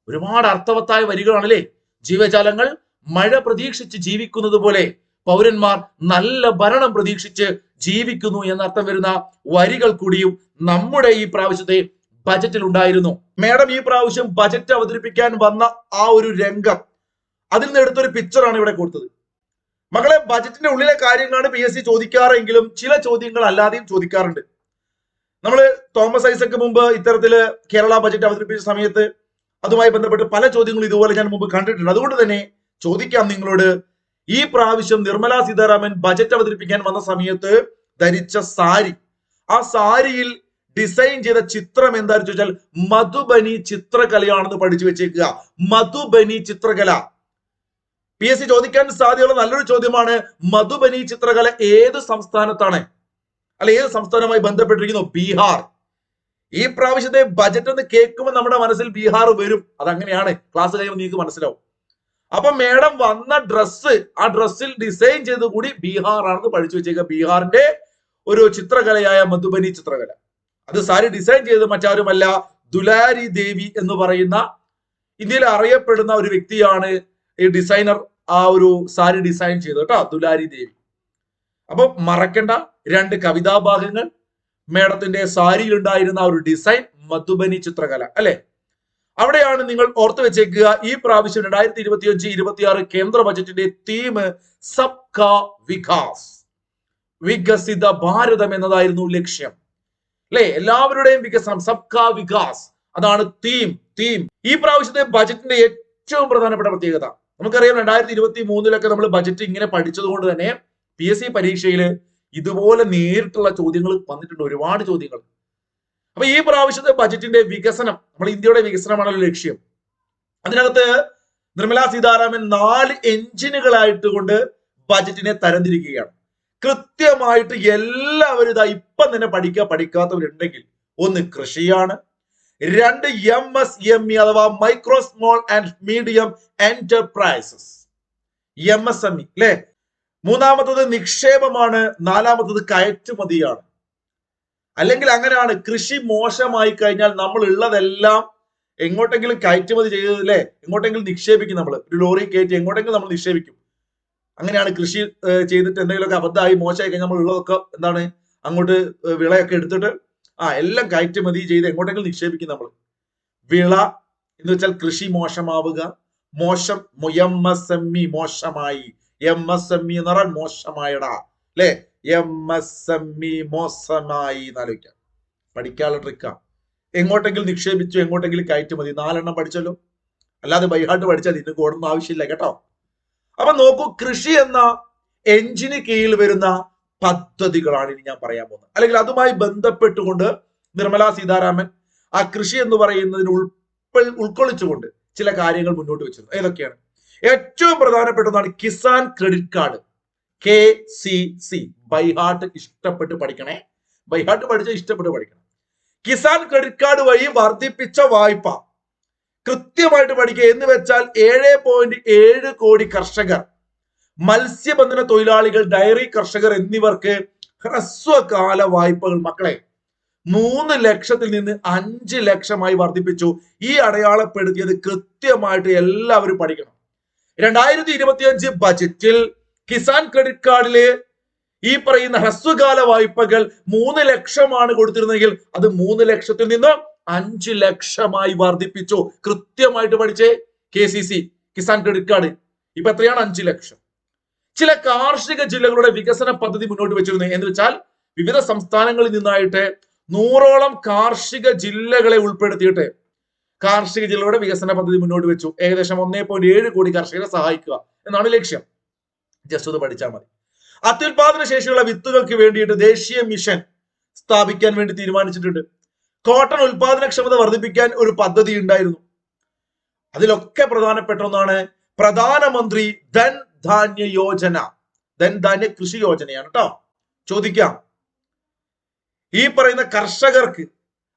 ഒരുപാട് അർത്ഥവത്തായ വരികളാണല്ലേ. ജീവജാലങ്ങൾ മഴ പ്രതീക്ഷിച്ച് ജീവിക്കുന്നത് പോലെ പൗരന്മാർ നല്ല ഭരണം പ്രതീക്ഷിച്ച് ജീവിക്കുന്നു എന്നർത്ഥം വരുന്ന വരികൾ കൂടിയും നമ്മുടെ ഈ പ്രാവശ്യത്തെ ബജറ്റിൽ ഉണ്ടായിരുന്നു. മേഡം ഈ പ്രാവശ്യം ബജറ്റ് അവതരിപ്പിക്കാൻ വന്ന ആ ഒരു രംഗം, അതിൽ നിന്ന് എടുത്തൊരു പിക്ചറാണ് ഇവിടെ കൊടുത്തത്. മകളെ, ബജറ്റിന്റെ ഉള്ളിലെ കാര്യങ്ങളാണ് PSC ചോദിക്കാറെങ്കിലും ചില ചോദ്യങ്ങൾ അല്ലാതെയും ചോദിക്കാറുണ്ട്. നമ്മൾ തോമസ് ഐസക്ക് മുമ്പ് ഇത്തരത്തില് കേരള ബജറ്റ് അവതരിപ്പിച്ച സമയത്ത് അതുമായി ബന്ധപ്പെട്ട് പല ചോദ്യങ്ങളും ഇതുപോലെ ഞാൻ മുമ്പ് കണ്ടിട്ടുണ്ട്. അതുകൊണ്ട് തന്നെ ചോദിക്കാം നിങ്ങളോട്, ഈ പ്രാവശ്യം നിർമ്മല സീതാരാമൻ ബജറ്റ് അവതരിപ്പിക്കാൻ വന്ന സമയത്ത് ധരിച്ച സാരി, ആ സാരിയിൽ ഡിസൈൻ ചെയ്ത ചിത്രം എന്താണെന്ന് ചോദിച്ചാൽ മധുബനി ചിത്രകലയാണെന്ന് പഠിച്ചു വെച്ചേക്കുക. മധുബനി ചിത്രകല PSC ചോദിക്കാൻ സാധ്യതയുള്ള നല്ലൊരു ചോദ്യമാണ്. മധുബനി ചിത്രകല ഏത് സംസ്ഥാനത്താണ്, അല്ല ഏത് സംസ്ഥാനവുമായി ബന്ധപ്പെട്ടിരിക്കുന്നു? ബീഹാർ. ഈ പ്രാവശ്യത്തെ ബജറ്റ് എന്ന് കേൾക്കുമ്പോൾ നമ്മുടെ മനസ്സിൽ ബീഹാർ വരും. അതങ്ങനെയാണ്, ക്ലാസ് കഴിയുമ്പോൾ നിങ്ങൾക്ക് മനസ്സിലാവും. അപ്പൊ മേഡം വന്ന ഡ്രസ്സ്, ആ ഡ്രസ്സിൽ ഡിസൈൻ ചെയ്ത് കൂടി ബീഹാർ ആണെന്ന് പഠിച്ചു വെച്ചേക്കുക. ബീഹാറിന്റെ ഒരു ചിത്രകലയായ മധുബനി ചിത്രകല, അത് സാരി ഡിസൈൻ ചെയ്ത് മറ്റാരുമല്ല, ദുലാരി ദേവി എന്ന് പറയുന്ന ഇന്ത്യയിൽ അറിയപ്പെടുന്ന ഒരു വ്യക്തിയാണ് ഈ ഡിസൈനർ. ആ ഒരു സാരി ഡിസൈൻ ചെയ്ത് കേട്ടോ, ദുലാരി ദേവി. അപ്പൊ മറക്കണ്ട, 2 കവിതാഭാഗങ്ങൾ, മേഡത്തിന്റെ സാരിയിൽ ഉണ്ടായിരുന്ന ഒരു ഡിസൈൻ, മധുബനി ചിത്രകല അല്ലെ. അവിടെയാണ് നിങ്ങൾ ഓർത്തു വെച്ചേക്കുക. ഈ പ്രാവശ്യം 2025-26 കേന്ദ്ര ബജറ്റിന്റെ തീം സബ്കാ വികാസ്, വികസിത ഭാരതം എന്നതായിരുന്നു ലക്ഷ്യം അല്ലെ. എല്ലാവരുടെയും വികസനം, സബ്കാ വികാസ്, അതാണ് തീം. ഈ പ്രാവശ്യത്തെ ബജറ്റിന്റെ ഏറ്റവും പ്രധാനപ്പെട്ട പ്രത്യേകത നമുക്കറിയാം. 2023 നമ്മൾ ബജറ്റ് ഇങ്ങനെ പഠിച്ചത് കൊണ്ട് തന്നെ PSC പരീക്ഷയിൽ ഇതുപോലെ നേരിട്ടുള്ള ചോദ്യങ്ങൾ വന്നിട്ടുണ്ട്, ഒരുപാട് ചോദ്യങ്ങൾ. അപ്പൊ ഈ പ്രാവശ്യത്തെ ബജറ്റിന്റെ വികസനം, നമ്മൾ ഇന്ത്യയുടെ വികസനമാണല്ലോ ലക്ഷ്യം. അതിനകത്ത് നിർമ്മല സീതാരാമൻ 4 എഞ്ചിനുകളായിട്ട് കൊണ്ട് ബജറ്റിനെ തരംതിരിക്കുകയാണ്. കൃത്യമായിട്ട് എല്ലാവരും ഇതാ ഇപ്പം തന്നെ പഠിക്കാത്തവരുണ്ടെങ്കിൽ, 1 കൃഷിയാണ്, 2 MSME അഥവാ micro small and medium enterprises, MSME അല്ലെ. 3-മത്തത് നിക്ഷേപമാണ്, 4-മത്തത് കയറ്റുമതിയാണ്. അല്ലെങ്കിൽ അങ്ങനെയാണ്, കൃഷി മോശമായി കഴിഞ്ഞാൽ നമ്മൾ ഉള്ളതെല്ലാം എങ്ങോട്ടെങ്കിലും കയറ്റുമതി ചെയ്തതല്ലേ, എങ്ങോട്ടെങ്കിലും നിക്ഷേപിക്കും. നമ്മൾ ഒരു ലോറി കയറ്റി എങ്ങോട്ടെങ്കിലും നമ്മൾ നിക്ഷേപിക്കും. അങ്ങനെയാണ് കൃഷി ചെയ്തിട്ട് എന്തെങ്കിലുമൊക്കെ അബദ്ധമായി മോശമായി കഴിഞ്ഞാൽ നമ്മൾ ഉള്ളതൊക്കെ എന്താണ് അങ്ങോട്ട് വിളയൊക്കെ എടുത്തിട്ട് എല്ലാം കയറ്റുമതി ചെയ്ത് എങ്ങോട്ടെങ്കിലും നിക്ഷേപിക്കും നമ്മൾ. വിള എന്ന് വെച്ചാൽ കൃഷി മോശമാവുക, മോശം, MSME മോശമായി, MSME എന്ന് പറഞ്ഞാൽ മോശമായടാ അല്ലെ. MSME മോശമായി എന്നാലോചിക്കാം. പഠിക്കാനുള്ള ട്രിക്കാ. എങ്ങോട്ടെങ്കിലും നിക്ഷേപിച്ചു, എങ്ങോട്ടെങ്കിലും കയറ്റുമതി, 4 എണ്ണം പഠിച്ചല്ലോ. അല്ലാതെ ബൈഹാർട്ട് പഠിച്ചാൽ ഇതിന് ഓടുന്ന ആവശ്യമില്ല കേട്ടോ. അപ്പൊ നോക്കൂ, കൃഷി എന്ന എഞ്ചിന് കീഴിൽ വരുന്ന പദ്ധതികളാണ് ഇനി ഞാൻ പറയാൻ പോകുന്നത്. അല്ലെങ്കിൽ അതുമായി ബന്ധപ്പെട്ടുകൊണ്ട് നിർമ്മല സീതാരാമൻ ആ കൃഷി എന്ന് പറയുന്നതിന് ഉൾക്കൊള്ളിച്ചുകൊണ്ട് ചില കാര്യങ്ങൾ മുന്നോട്ട് വെച്ചിരുന്നു. ഏതൊക്കെയാണ്? ഏറ്റവും പ്രധാനപ്പെട്ടതാണ് Kisan credit card, KCC. By heart ഇഷ്ടപ്പെട്ട് പഠിക്കണേ, ബൈഹാർട്ട് പഠിച്ച ഇഷ്ടപ്പെട്ട് പഠിക്കണം. കിസാൻ ക്രെഡിറ്റ് കാർഡ് വഴി വർദ്ധിപ്പിച്ച വായ്പ കൃത്യമായിട്ട് പഠിക്കുക. എന്ന് വെച്ചാൽ 7.7 കോടി കർഷകർ, മത്സ്യബന്ധന തൊഴിലാളികൾ, ഡയറി കർഷകർ എന്നിവർക്ക് ഹ്രസ്വകാല വായ്പകൾ മക്കളെ 3 ലക്ഷത്തിൽ നിന്ന് 5 ലക്ഷമായി വർദ്ധിപ്പിച്ചു. ഈ അടയാളപ്പെടുത്തിയത് കൃത്യമായിട്ട് എല്ലാവരും പഠിക്കണം. 2025 ബജറ്റിൽ കിസാൻ ക്രെഡിറ്റ് കാർഡില് ഈ പറയുന്ന ഹ്രസ്വകാല വായ്പകൾ 3 ലക്ഷമാണ് കൊടുത്തിരുന്നെങ്കിൽ അത് 3 ലക്ഷത്തിൽ നിന്ന് 5 ലക്ഷമായി വർദ്ധിപ്പിച്ചു. കൃത്യമായിട്ട് പഠിച്ചേ. KCC കിസാൻ ക്രെഡിറ്റ് കാർഡ് ഇപ്പൊ എത്രയാണ്? 5 ലക്ഷം. ചില കാർഷിക ജില്ലകളുടെ വികസന പദ്ധതി മുന്നോട്ട് വെച്ചിരുന്നു. എന്ന് വെച്ചാൽ വിവിധ സംസ്ഥാനങ്ങളിൽ നിന്നായിട്ട് 100ഓളം കാർഷിക ജില്ലകളെ ഉൾപ്പെടുത്തിയിട്ട് കാർഷിക ജില്ലകളുടെ വികസന പദ്ധതി മുന്നോട്ട് വെച്ചു. ഏകദേശം 1.7 കോടി കർഷകരെ സഹായിക്കുക എന്നാണ് ലക്ഷ്യം. ജസ്റ്റ് ഒന്ന് പഠിച്ചാൽ മതി. അത്യുൽപാദന ശേഷിയുള്ള വിത്തുകൾക്ക് വേണ്ടിയിട്ട് ദേശീയ മിഷൻ സ്ഥാപിക്കാൻ വേണ്ടി തീരുമാനിച്ചിട്ടുണ്ട്. കോട്ടൺ ഉൽപാദനക്ഷമത വർദ്ധിപ്പിക്കാൻ ഒരു പദ്ധതി ഉണ്ടായിരുന്നു. അതിലൊക്കെ പ്രധാനപ്പെട്ട ഒന്നാണ് പ്രധാനമന്ത്രി ധൻ ധാന്യ യോജന. ധൻധാന്യ കൃഷി യോജനയാണ് കേട്ടോ. ചോദിക്കാം, ഈ പറയുന്ന കർഷകർക്ക്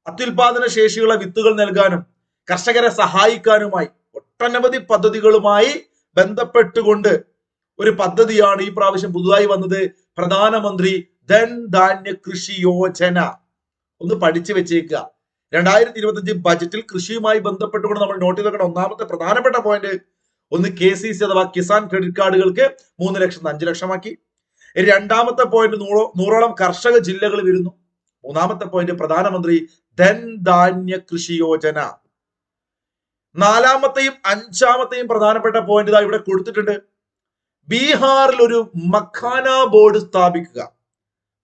അത്യുൽപാദന ശേഷിയുള്ള വിത്തുകൾ നൽകാനും കർഷകരെ സഹായിക്കാനുമായി ഒട്ടനവധി പദ്ധതികളുമായി ബന്ധപ്പെട്ടുകൊണ്ട് ഒരു പദ്ധതിയാണ് ഈ പ്രാവശ്യം പുതുതായി വന്നത്. പ്രധാനമന്ത്രി ധൻധാന്യ കൃഷി യോജന. ഒന്ന് പഠിച്ചു വെച്ചേക്കുക. 2025 ബജറ്റിൽ കൃഷിയുമായി ബന്ധപ്പെട്ടുകൊണ്ട് നമ്മൾ നോട്ട് ചെയ്ത് വെക്കണം. ഒന്നാമത്തെ പ്രധാനപ്പെട്ട പോയിന്റ് ഒന്ന് KCC അഥവാ കിസാൻ ക്രെഡിറ്റ് കാർഡുകൾക്ക് 3 ലക്ഷം 5 ലക്ഷമാക്കി. രണ്ടാമത്തെ പോയിന്റ് 100ഓളം കർഷക ജില്ലകൾ വരുന്നു. മൂന്നാമത്തെ പോയിന്റ് പ്രധാനമന്ത്രി ധൻധാന്യ കൃഷി യോജന. നാലാമത്തെയും അഞ്ചാമത്തെയും പ്രധാനപ്പെട്ട പോയിന്റ് ഇതാ ഇവിടെ കൊടുത്തിട്ടുണ്ട്. ബീഹാറിൽ ഒരു മഖാന ബോർഡ് സ്ഥാപിക്കുക.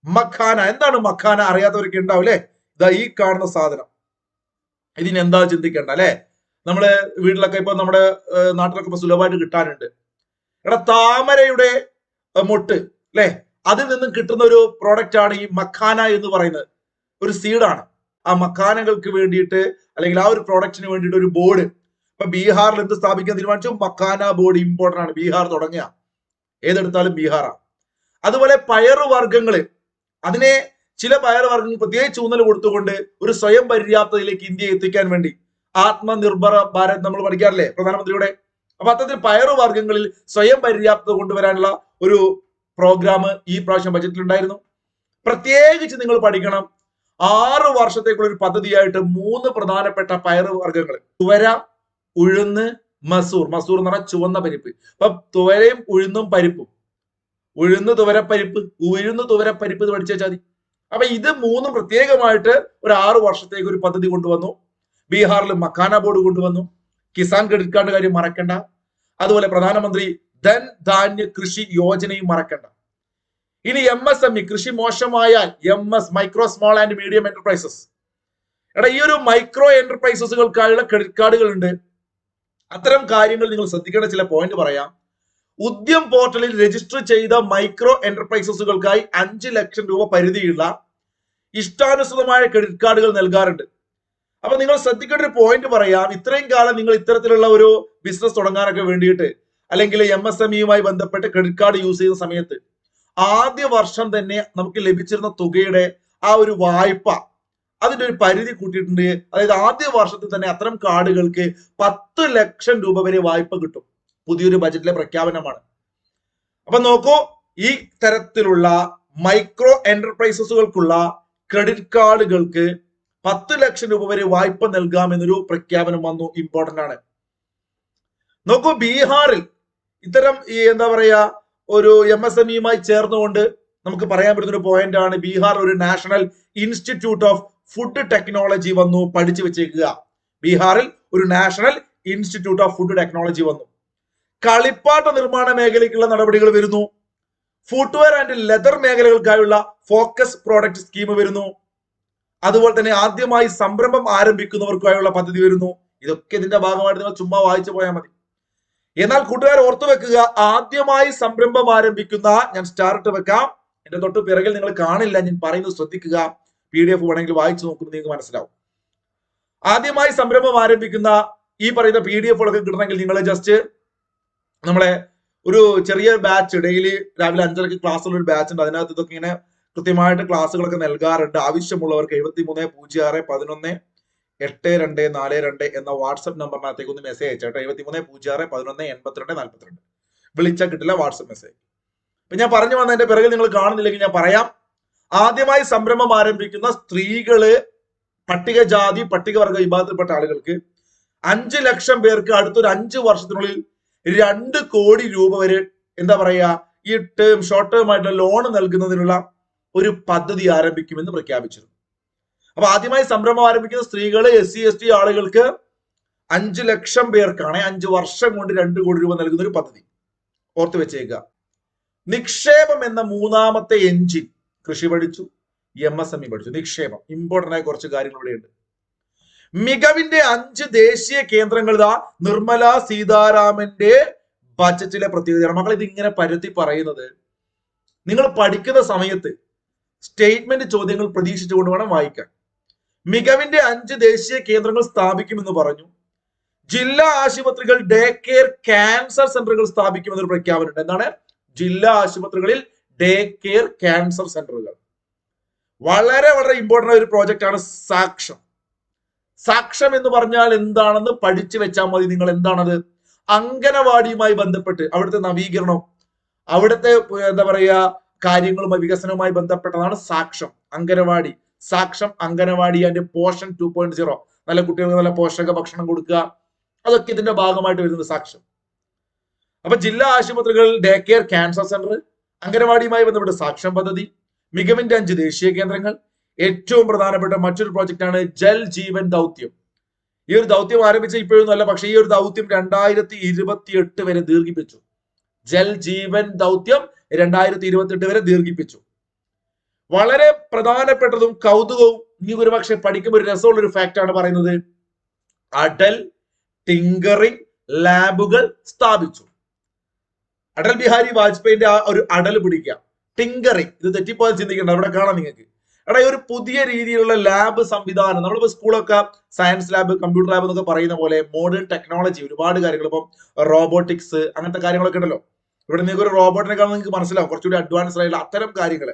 മഖാന എന്താണ്? മഖാന അറിയാത്തവർക്ക് ഉണ്ടാവും അല്ലെ. ഇതാ ഈ കാണുന്ന സാധനം. ഇതിന് എന്താ ചിന്തിക്കേണ്ട അല്ലെ. നമ്മള് വീട്ടിലൊക്കെ ഇപ്പൊ നമ്മുടെ നാട്ടിലൊക്കെ ഇപ്പൊ സുലഭമായിട്ട് കിട്ടാനുണ്ട്. എടാ താമരയുടെ മൊട്ട് അല്ലെ, അതിൽ നിന്നും കിട്ടുന്ന ഒരു പ്രോഡക്റ്റ് ആണ് ഈ മഖാന എന്ന് പറയുന്നത്. ഒരു സീഡാണ്. ആ മഖാനകൾക്ക് വേണ്ടിയിട്ട് അല്ലെങ്കിൽ ആ ഒരു പ്രോഡക്റ്റിന് വേണ്ടിയിട്ട് ഒരു ബോർഡ് ഇപ്പൊ ബീഹാറിൽ എന്ത് സ്ഥാപിക്കാൻ തീരുമാനിച്ചു? മഖാന ബോർഡ് ഇമ്പോർട്ടന്റ് ആണ്. ബീഹാർ തുടങ്ങിയ ഏതെടുത്താലും ബീഹാറാണ്. അതുപോലെ പയറുവർഗ്ഗങ്ങള്, അതിനെ ചില പയറുവർഗ്ഗങ്ങൾ പ്രത്യേകിച്ച് ഊന്നൽ കൊടുത്തുകൊണ്ട് ഒരു സ്വയം പര്യാപ്തതയിലേക്ക് ഇന്ത്യയെ എത്തിക്കാൻ വേണ്ടി ആത്മനിർഭർ ഭാരത് നമ്മൾ പഠിക്കാറില്ലേ പ്രധാനമന്ത്രിയുടെ. അപ്പൊ അത്തരത്തിൽ പയറുവർഗ്ഗങ്ങളിൽ സ്വയം പര്യാപ്തത കൊണ്ടുവരാനുള്ള ഒരു പ്രോഗ്രാം ഈ പ്രാവശ്യം ബജറ്റിൽ ഉണ്ടായിരുന്നു. പ്രത്യേകിച്ച് നിങ്ങൾ പഠിക്കണം, 6 വർഷത്തേക്കുള്ള ഒരു പദ്ധതിയായിട്ട് 3 പ്രധാനപ്പെട്ട പയറുവർഗ്ഗങ്ങൾ, തുവര, ഉഴുന്ന്, മസൂർ. മസൂർ എന്ന് പറഞ്ഞാൽ ചുവന്ന പരിപ്പ്. അപ്പൊ തുവരയും ഉഴുന്നും പരിപ്പും. ഉഴുന്ന് തുവരപ്പരിപ്പ്, ഉഴുന്ന് തുവരപ്പരിപ്പ് എന്ന് പഠിച്ചു വെച്ചാൽ മതി. അപ്പൊ ഇത് 3 പ്രത്യേകമായിട്ട് ഒരു 6 വർഷത്തേക്ക് ഒരു പദ്ധതി കൊണ്ടുവന്നു. ബീഹാറിൽ മഖാന ബോർഡ് കൊണ്ടുവന്നു. കിസാൻ ക്രെഡിറ്റ് കാർഡ് കാര്യം മറക്കണ്ട. അതുപോലെ പ്രധാനമന്ത്രി ധൻധാന്യ കൃഷി യോജനയും മറക്കണ്ട. ഇനി MSME, കൃഷി മോശമായാൽ MS, micro small and medium enterprises. എടാ ഈ ഒരു മൈക്രോ എന്റർപ്രൈസസുകൾക്കായുള്ള ക്രെഡിറ്റ് കാർഡുകൾ ഉണ്ട്. അത്തരം കാര്യങ്ങൾ നിങ്ങൾ ശ്രദ്ധിക്കേണ്ട ചില പോയിന്റ് പറയാം. ഉദ്യം പോർട്ടലിൽ രജിസ്റ്റർ ചെയ്ത മൈക്രോ എന്റർപ്രൈസസുകൾക്കായി 5 ലക്ഷം രൂപ പരിധിയുള്ള ഇഷ്ടാനുസൃതമായ ക്രെഡിറ്റ് കാർഡുകൾ നൽകാറുണ്ട്. അപ്പൊ നിങ്ങൾ ശ്രദ്ധിക്കേണ്ട ഒരു പോയിന്റ് പറയാം. ഇത്രയും കാലം നിങ്ങൾ ഇത്തരത്തിലുള്ള ഒരു ബിസിനസ് തുടങ്ങാനൊക്കെ വേണ്ടിയിട്ട് അല്ലെങ്കിൽ MSMEയുമായി ബന്ധപ്പെട്ട് ക്രെഡിറ്റ് കാർഡ് യൂസ് ചെയ്യുന്ന സമയത്ത് ആദ്യ വർഷം തന്നെ നമുക്ക് ലഭിച്ചിരുന്ന തുകയുടെ ആ ഒരു വായ്പ അതിന്റെ ഒരു പരിധി കൂട്ടിയിട്ടുണ്ട്. അതായത് ആദ്യ വർഷത്തിൽ തന്നെ അത്തരം കാർഡുകൾക്ക് 10 ലക്ഷം രൂപ വരെ വായ്പ കിട്ടും. പുതിയൊരു ബജറ്റിലെ പ്രഖ്യാപനമാണ്. അപ്പൊ നോക്കൂ, ഈ തരത്തിലുള്ള മൈക്രോ എന്റർപ്രൈസസുകൾക്കുള്ള ക്രെഡിറ്റ് കാർഡുകൾക്ക് 10 ലക്ഷം രൂപ വരെ വായ്പ നൽകാമെന്നൊരു പ്രഖ്യാപനം വന്നു. ഇമ്പോർട്ടന്റ് ആണ്. നോക്കൂ, ബീഹാറിൽ ഇത്തരം ഈ എന്താ പറയാ ഒരു MSMEയുമായി ചേർന്നുകൊണ്ട് നമുക്ക് പറയാൻ പറ്റുന്ന ഒരു പോയിന്റ് ആണ്. ബീഹാർ ഒരു National Institute of Food Technology വന്നു. പഠിച്ചു വെച്ചേക്കുക. ബീഹാറിൽ ഒരു National Institute of Food Technology വന്നു. കളിപ്പാട്ട നിർമ്മാണ മേഖലയ്ക്കുള്ള നടപടികൾ വരുന്നു. ഫുട്വെയർ ആൻഡ് ലെതർ മേഖലകൾക്കായുള്ള ഫോക്കസ് പ്രോഡക്റ്റ് സ്കീം വരുന്നു. അതുപോലെ തന്നെ ആദ്യമായി സംരംഭം ആരംഭിക്കുന്നവർക്കായുള്ള പദ്ധതി വരുന്നു. ഇതൊക്കെ ഇതിന്റെ ഭാഗമായിട്ട് നിങ്ങൾ ചുമ്മാ വായിച്ചു പോയാൽ മതി. എന്നാൽ കൂട്ടുകാർ ഓർത്തു വെക്കുക, ആദ്യമായി സംരംഭം ആരംഭിക്കുന്ന, ഞാൻ സ്റ്റാർ ഇട്ട് വെക്കാം, എന്റെ തൊട്ട് പിറകിൽ നിങ്ങൾ കാണില്ല, ഞാൻ പറയുന്നത് ശ്രദ്ധിക്കുക. PDF വേണമെങ്കിൽ വായിച്ചു നോക്കുന്നത് നിങ്ങൾക്ക് മനസ്സിലാവും. ആദ്യമായി സംരംഭം ആരംഭിക്കുന്ന ഈ പറയുന്ന PDFകളൊക്കെ കിട്ടണമെങ്കിൽ നിങ്ങൾ ജസ്റ്റ് നമ്മളെ ഒരു ചെറിയ ബാച്ച്, ഡെയിലി രാവിലെ 5:30 ക്ലാസ്സുള്ള ഒരു ബാച്ച് ഉണ്ട്. അതിനകത്ത് ഇതൊക്കെ ഇങ്ങനെ കൃത്യമായിട്ട് ക്ലാസ്സുകളൊക്കെ നൽകാറുണ്ട്. ആവശ്യമുള്ളവർക്ക് 7306118242 എന്ന വാട്സ്ആപ്പ് നമ്പറിനകത്തേക്ക് ഒന്ന് മെസ്സേജ് അയച്ചേട്ടോ. 7306118242 വിളിച്ചാൽ കിട്ടില്ല, വാട്സ്ആപ്പ് മെസ്സേജ്. അപ്പൊ ഞാൻ പറഞ്ഞു വന്നതിന്റെ പിറകിൽ നിങ്ങൾ കാണുന്നില്ലെങ്കിൽ ഞാൻ പറയാം. ആദ്യമായി സംരംഭം ആരംഭിക്കുന്ന സ്ത്രീകള്, പട്ടികജാതി പട്ടികവർഗ വിഭാഗത്തിൽപ്പെട്ട ആളുകൾക്ക് 5 ലക്ഷം പേർക്ക് അടുത്തൊരു 5 വർഷത്തിനുള്ളിൽ 2 കോടി രൂപ വരെ എന്താ പറയാ ഈ ഷോർട്ട് ടേം ആയിട്ടുള്ള ലോൺ നൽകുന്നതിനുള്ള ഒരു പദ്ധതി ആരംഭിക്കുമെന്ന് പ്രഖ്യാപിച്ചിരുന്നു. അപ്പൊ ആദ്യമായി സംരംഭം ആരംഭിക്കുന്ന സ്ത്രീകള്, SC ST ആളുകൾക്ക് 5 ലക്ഷം പേർക്കാണ് 5 വർഷം കൊണ്ട് 2 കോടി രൂപ നൽകുന്ന ഒരു പദ്ധതി. ഓർത്ത് വെച്ചേക്കുക. നിക്ഷേപം എന്ന മൂന്നാമത്തെ എഞ്ചിൻ, കൃഷി പഠിച്ചു, MSME പഠിച്ചു, നിക്ഷേപം ഇമ്പോർട്ടന്റ് ആയ കുറച്ച് കാര്യങ്ങൾ ഇവിടെയുണ്ട്. മികവിന്റെ 5 ദേശീയ കേന്ദ്രങ്ങൾ ഇതാ നിർമ്മല സീതാരാമന്റെ ബജറ്റിലെ പ്രത്യേകതയാണ്. മക്കൾ ഇതിങ്ങനെ പരത്തി പറയുന്നത് നിങ്ങൾ പഠിക്കുന്ന സമയത്ത് സ്റ്റേറ്റ്മെന്റ് ചോദ്യങ്ങൾ പ്രതീക്ഷിച്ചുകൊണ്ട് വേണം വായിക്കാൻ. മികവിന്റെ 5 ദേശീയ കേന്ദ്രങ്ങൾ സ്ഥാപിക്കുമെന്ന് പറഞ്ഞു. ജില്ലാ ആശുപത്രികൾ, ഡേ കെയർ, ക്യാൻസർ സെന്ററുകൾ സ്ഥാപിക്കുമെന്നൊരു പ്രഖ്യാപനമുണ്ട്. എന്താണ്? ജില്ലാ ആശുപത്രികളിൽ ഡേ കെയർ, ക്യാൻസർ സെന്ററുകൾ. വളരെ വളരെ ഇമ്പോർട്ടന്റ് ആയ ഒരു പ്രോജക്റ്റ് ആണ് സാക്ഷം. സാക്ഷം എന്ന് പറഞ്ഞാൽ എന്താണെന്ന് പഠിച്ചു വെച്ചാൽ മതി. നിങ്ങൾ എന്താണത്? അംഗനവാടിയുമായി ബന്ധപ്പെട്ട് അവിടുത്തെ നവീകരണം, അവിടുത്തെ എന്താ പറയുക കാര്യങ്ങളുമായി വികസനവുമായി ബന്ധപ്പെട്ടതാണ് സാക്ഷം. അംഗനവാടി, സാക്ഷം അംഗനവാടി ആൻഡ് പോഷൻ 2.0, നല്ല കുട്ടികൾക്ക് നല്ല പോഷക ഭക്ഷണം കൊടുക്കുക, അതൊക്കെ ഇതിന്റെ ഭാഗമായിട്ട് വരുന്നത് സാക്ഷം. അപ്പൊ ജില്ലാ ആശുപത്രികൾ, ഡേ കെയർ, ക്യാൻസർ സെന്റർ, അംഗനവാടിയുമായി ബന്ധപ്പെട്ട സാക്ഷം പദ്ധതി, മികവിന്റെ 5 ദേശീയ കേന്ദ്രങ്ങൾ. ഏറ്റവും പ്രധാനപ്പെട്ട മറ്റൊരു പ്രോജക്റ്റ് ആണ് ജൽ ജീവൻ ദൗത്യം. ഈ ഒരു ദൗത്യം ആരംഭിച്ച ഇപ്പോഴൊന്നും അല്ല, പക്ഷേ ഈ ഒരു ദൗത്യം 2028 വരെ ദീർഘിപ്പിച്ചു. ജൽ ജീവൻ ദൗത്യം 2028 വരെ ദീർഘിപ്പിച്ചു. വളരെ പ്രധാനപ്പെട്ടതും കൗതുകവും നീ ഒരുപക്ഷെ പഠിക്കുമ്പോൾ ഒരു രസമുള്ള ഒരു ഫാക്ട് ആണ് പറയുന്നത്. അടൽ ടിങ്കറിംഗ് ലാബുകൾ സ്ഥാപിച്ചു. അടൽ ബിഹാരി വാജ്പേയിന്റെ ആ ഒരു അടൽ പിടിക്കുക, ടിങ്കറിംഗ്, ഇത് തെറ്റിപ്പോയാൽ ചിന്തിക്കേണ്ട, അവിടെ കാണാം നിങ്ങൾക്ക്. എടാ ഒരു പുതിയ രീതിയിലുള്ള ലാബ് സംവിധാനം, നമ്മളിപ്പോ സ്കൂളൊക്കെ സയൻസ് ലാബ്, കമ്പ്യൂട്ടർ ലാബ് എന്നൊക്കെ പറയുന്ന പോലെ മോഡേൺ ടെക്നോളജി, ഒരുപാട് കാര്യങ്ങൾ, ഇപ്പം റോബോട്ടിക്സ് അങ്ങനത്തെ കാര്യങ്ങളൊക്കെ ഉണ്ടല്ലോ. ഇവിടെ നിങ്ങൾക്ക് ഒരു റോബോട്ടിനെ കാണാൻ നിങ്ങൾക്ക് മനസ്സിലാവും, കുറച്ചുകൂടി അഡ്വാൻസ്ഡ് ആയിട്ടുള്ള അത്തരം കാര്യങ്ങൾ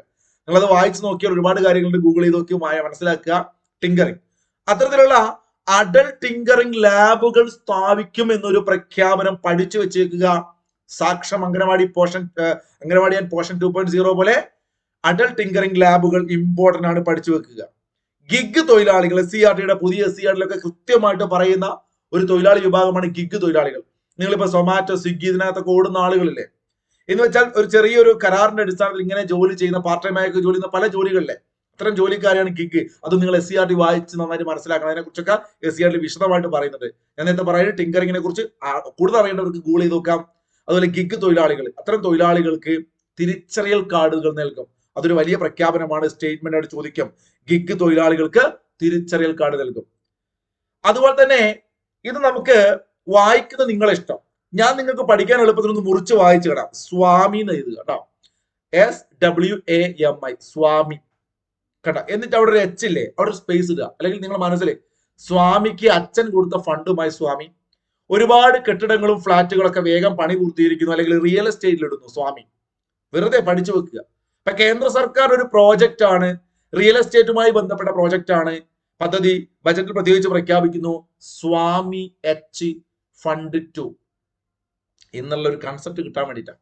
നിങ്ങളത് വായിച്ചു നോക്കിയാൽ ഒരുപാട് കാര്യങ്ങളുണ്ട്, ഗൂഗിൾ ചെയ്ത് നോക്കി മനസ്സിലാക്കുക. ടിങ്കറിംഗ്, അത്തരത്തിലുള്ള അഡൽ ടിങ്കറിംഗ് ലാബുകൾ സ്ഥാപിക്കും എന്നൊരു പ്രഖ്യാപനം പഠിച്ചു വെച്ചേക്കുക. സാക്ഷം അംഗനവാടി ആൻഡ് പോഷൻ 2.0 പോലെ അഡൽ ടിങ്കറിംഗ് ലാബുകൾ ഇമ്പോർട്ടന്റ് ആണ്, പഠിച്ചു വെക്കുക. ഗിഗ് തൊഴിലാളികൾ, SCRTയുടെ പുതിയ SCRTയിലൊക്കെ കൃത്യമായിട്ട് പറയുന്ന ഒരു തൊഴിലാളി വിഭാഗമാണ് ഗിഗ് തൊഴിലാളികൾ. നിങ്ങളിപ്പോ സൊമാറ്റോ, സ്വിഗ്ഗി ഇതിനകത്തൊക്കെ ഓടുന്ന ആളുകളില്ലേ, എന്ന് വെച്ചാൽ ഒരു ചെറിയൊരു കരാറിന്റെ അടിസ്ഥാനത്തിൽ ഇങ്ങനെ ജോലി ചെയ്യുന്ന, പാർട്ട് ടൈം ആയി ജോലി ചെയ്യുന്ന പല ജോലികളിലെ അത്തരം ജോലിക്കാരെയാണ് ഗിഗ്. അത് നിങ്ങൾ SCRT വായിച്ച് നന്നായിട്ട് മനസ്സിലാക്കണം. അതിനെ കുറിച്ചൊക്കെ SCRT വിശദമായിട്ട് പറയുന്നുണ്ട്. ഞാൻ നേരത്തെ പറയുന്നത് ടിങ്കറിങ്ങിനെ കുറിച്ച് കൂടുതൽ അറിയേണ്ടവർക്ക് ഗൂഗിൾ ചെയ്ത് നോക്കാം. അതുപോലെ ഗിഗ് തൊഴിലാളികൾ, അത്തരം തൊഴിലാളികൾക്ക് തിരിച്ചറിയൽ കാർഡുകൾ നൽകും. അതൊരു വലിയ പ്രഖ്യാപനമാണ്, സ്റ്റേറ്റ്മെന്റ് ആയിട്ട് ചോദിക്കും. ഗിഗ് തൊഴിലാളികൾക്ക് തിരിച്ചറിയൽ കാർഡ് നൽകും. അതുപോലെ തന്നെ ഇത് നമുക്ക് വായിക്കുന്ന നിങ്ങളെ ഇഷ്ടം, ഞാൻ നിങ്ങൾക്ക് പഠിക്കാൻ എളുപ്പത്തിൽ ഒന്ന് മുറിച്ച് വായിച്ചു കേടാം. സ്വാമി എന്ന് എഴുതുക കേട്ടോ, SWAMI, സ്വാമി കേട്ടോ. എന്നിട്ട് അവിടെ ഒരു H ഇല്ലേ, അവിടെ ഒരു സ്പേസ് ഇടുക. അല്ലെങ്കിൽ നിങ്ങൾ മനസ്സിലെ സ്വാമിക്ക് അച്ഛൻ കൊടുത്ത ഫണ്ടുമായി സ്വാമി ഒരുപാട് കെട്ടിടങ്ങളും ഫ്ലാറ്റുകളൊക്കെ വേഗം പണി പൂർത്തീകരിക്കുന്നു, അല്ലെങ്കിൽ റിയൽ എസ്റ്റേറ്റിൽ ഇടുന്നു സ്വാമി. വെറുതെ പഠിച്ചു വെക്കുക. ഇപ്പൊ കേന്ദ്ര സർക്കാർ ഒരു പ്രോജക്റ്റ് ആണ്, റിയൽ എസ്റ്റേറ്റുമായി ബന്ധപ്പെട്ട പ്രോജക്റ്റ് ആണ്, പദ്ധതി ബജറ്റിൽ പ്രത്യേകിച്ച് പ്രഖ്യാപിക്കുന്നു. സ്വാമി H ഫണ്ട് 2 എന്നുള്ള ഒരു കൺസെപ്റ്റ് കിട്ടാൻ വേണ്ടിയിട്ടാണ്.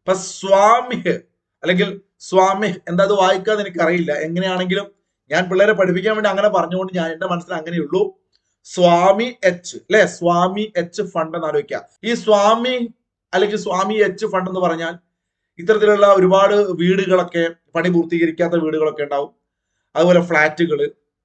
അപ്പൊ സ്വാമി അല്ലെങ്കിൽ സ്വാമി എന്താ അത് വായിക്കാതെ എനിക്ക് അറിയില്ല. എങ്ങനെയാണെങ്കിലും ഞാൻ പിള്ളേരെ പഠിപ്പിക്കാൻ വേണ്ടി അങ്ങനെ പറഞ്ഞുകൊണ്ട് ഞാൻ എന്റെ മനസ്സിൽ അങ്ങനെയുള്ളൂ. സ്വാമി H അല്ലെ, സ്വാമി H ഫണ്ട് എന്ന് ആലോചിക്കുക. ഈ സ്വാമി അല്ലെങ്കിൽ സ്വാമി H ഫണ്ട് എന്ന് പറഞ്ഞാൽ ഇത്തരത്തിലുള്ള ഒരുപാട് വീടുകളൊക്കെ, പണി പൂർത്തീകരിക്കാത്ത വീടുകളൊക്കെ ഉണ്ടാവും, അതുപോലെ ഫ്ലാറ്റുകൾ,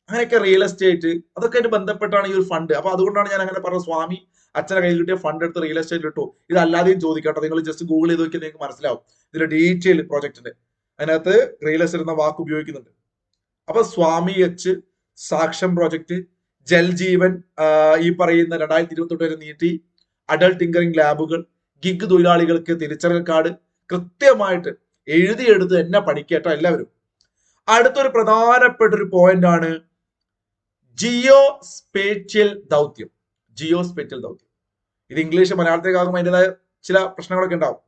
അങ്ങനെയൊക്കെ റിയൽ എസ്റ്റേറ്റ്, അതൊക്കെ ആയിട്ട് ബന്ധപ്പെട്ടാണ് ഈ ഒരു ഫണ്ട്. അപ്പൊ അതുകൊണ്ടാണ് ഞാൻ അങ്ങനെ പറഞ്ഞത്. സ്വാമി അച്ഛനെ കയ്യിൽ കിട്ടിയ ഫണ്ട് എടുത്ത് റിയൽ എസ്റ്റേറ്റ് ഇട്ടു. ഇത് അല്ലാതെയും ചോദിക്കട്ടോ, നിങ്ങൾ ജസ്റ്റ് ഗൂഗിൾ ചെയ്ത് നോക്കിയാൽ നിങ്ങൾക്ക് മനസ്സിലാവും ഇതിന്റെ ഡീറ്റെയിൽ പ്രോജക്റ്റിന്റെ. അതിനകത്ത് റിയൽ എസ്റ്റേറ്റ് എന്ന വാക്ക് ഉപയോഗിക്കുന്നുണ്ട്. അപ്പൊ സ്വാമി H, സാക്ഷം പ്രോജക്റ്റ്, ജൽജീവൻ ഈ പറയുന്ന 2028 വരെ നീട്ടി, അഡൽ ടിങ്കറിംഗ് ലാബുകൾ, ഗിഗ് തൊഴിലാളികൾക്ക് തിരിച്ചറിയൽ കാർഡ്, കൃത്യമായിട്ട് എഴുതിയെടുത്ത് എന്നെ പഠിക്കട്ടോ എല്ലാവരും. അടുത്തൊരു പ്രധാനപ്പെട്ട ഒരു പോയിന്റ് ആണ് ജിയോ സ്പേഷ്യൽ ദൗത്യം. ജിയോ സ്പേഷ്യൽ ദൗത്യം ഇത് ഇംഗ്ലീഷ് മലയാളത്തേക്കാകുമ്പോൾ അതിൻ്റെതായ ചില പ്രശ്നങ്ങളൊക്കെ ഉണ്ടാവും.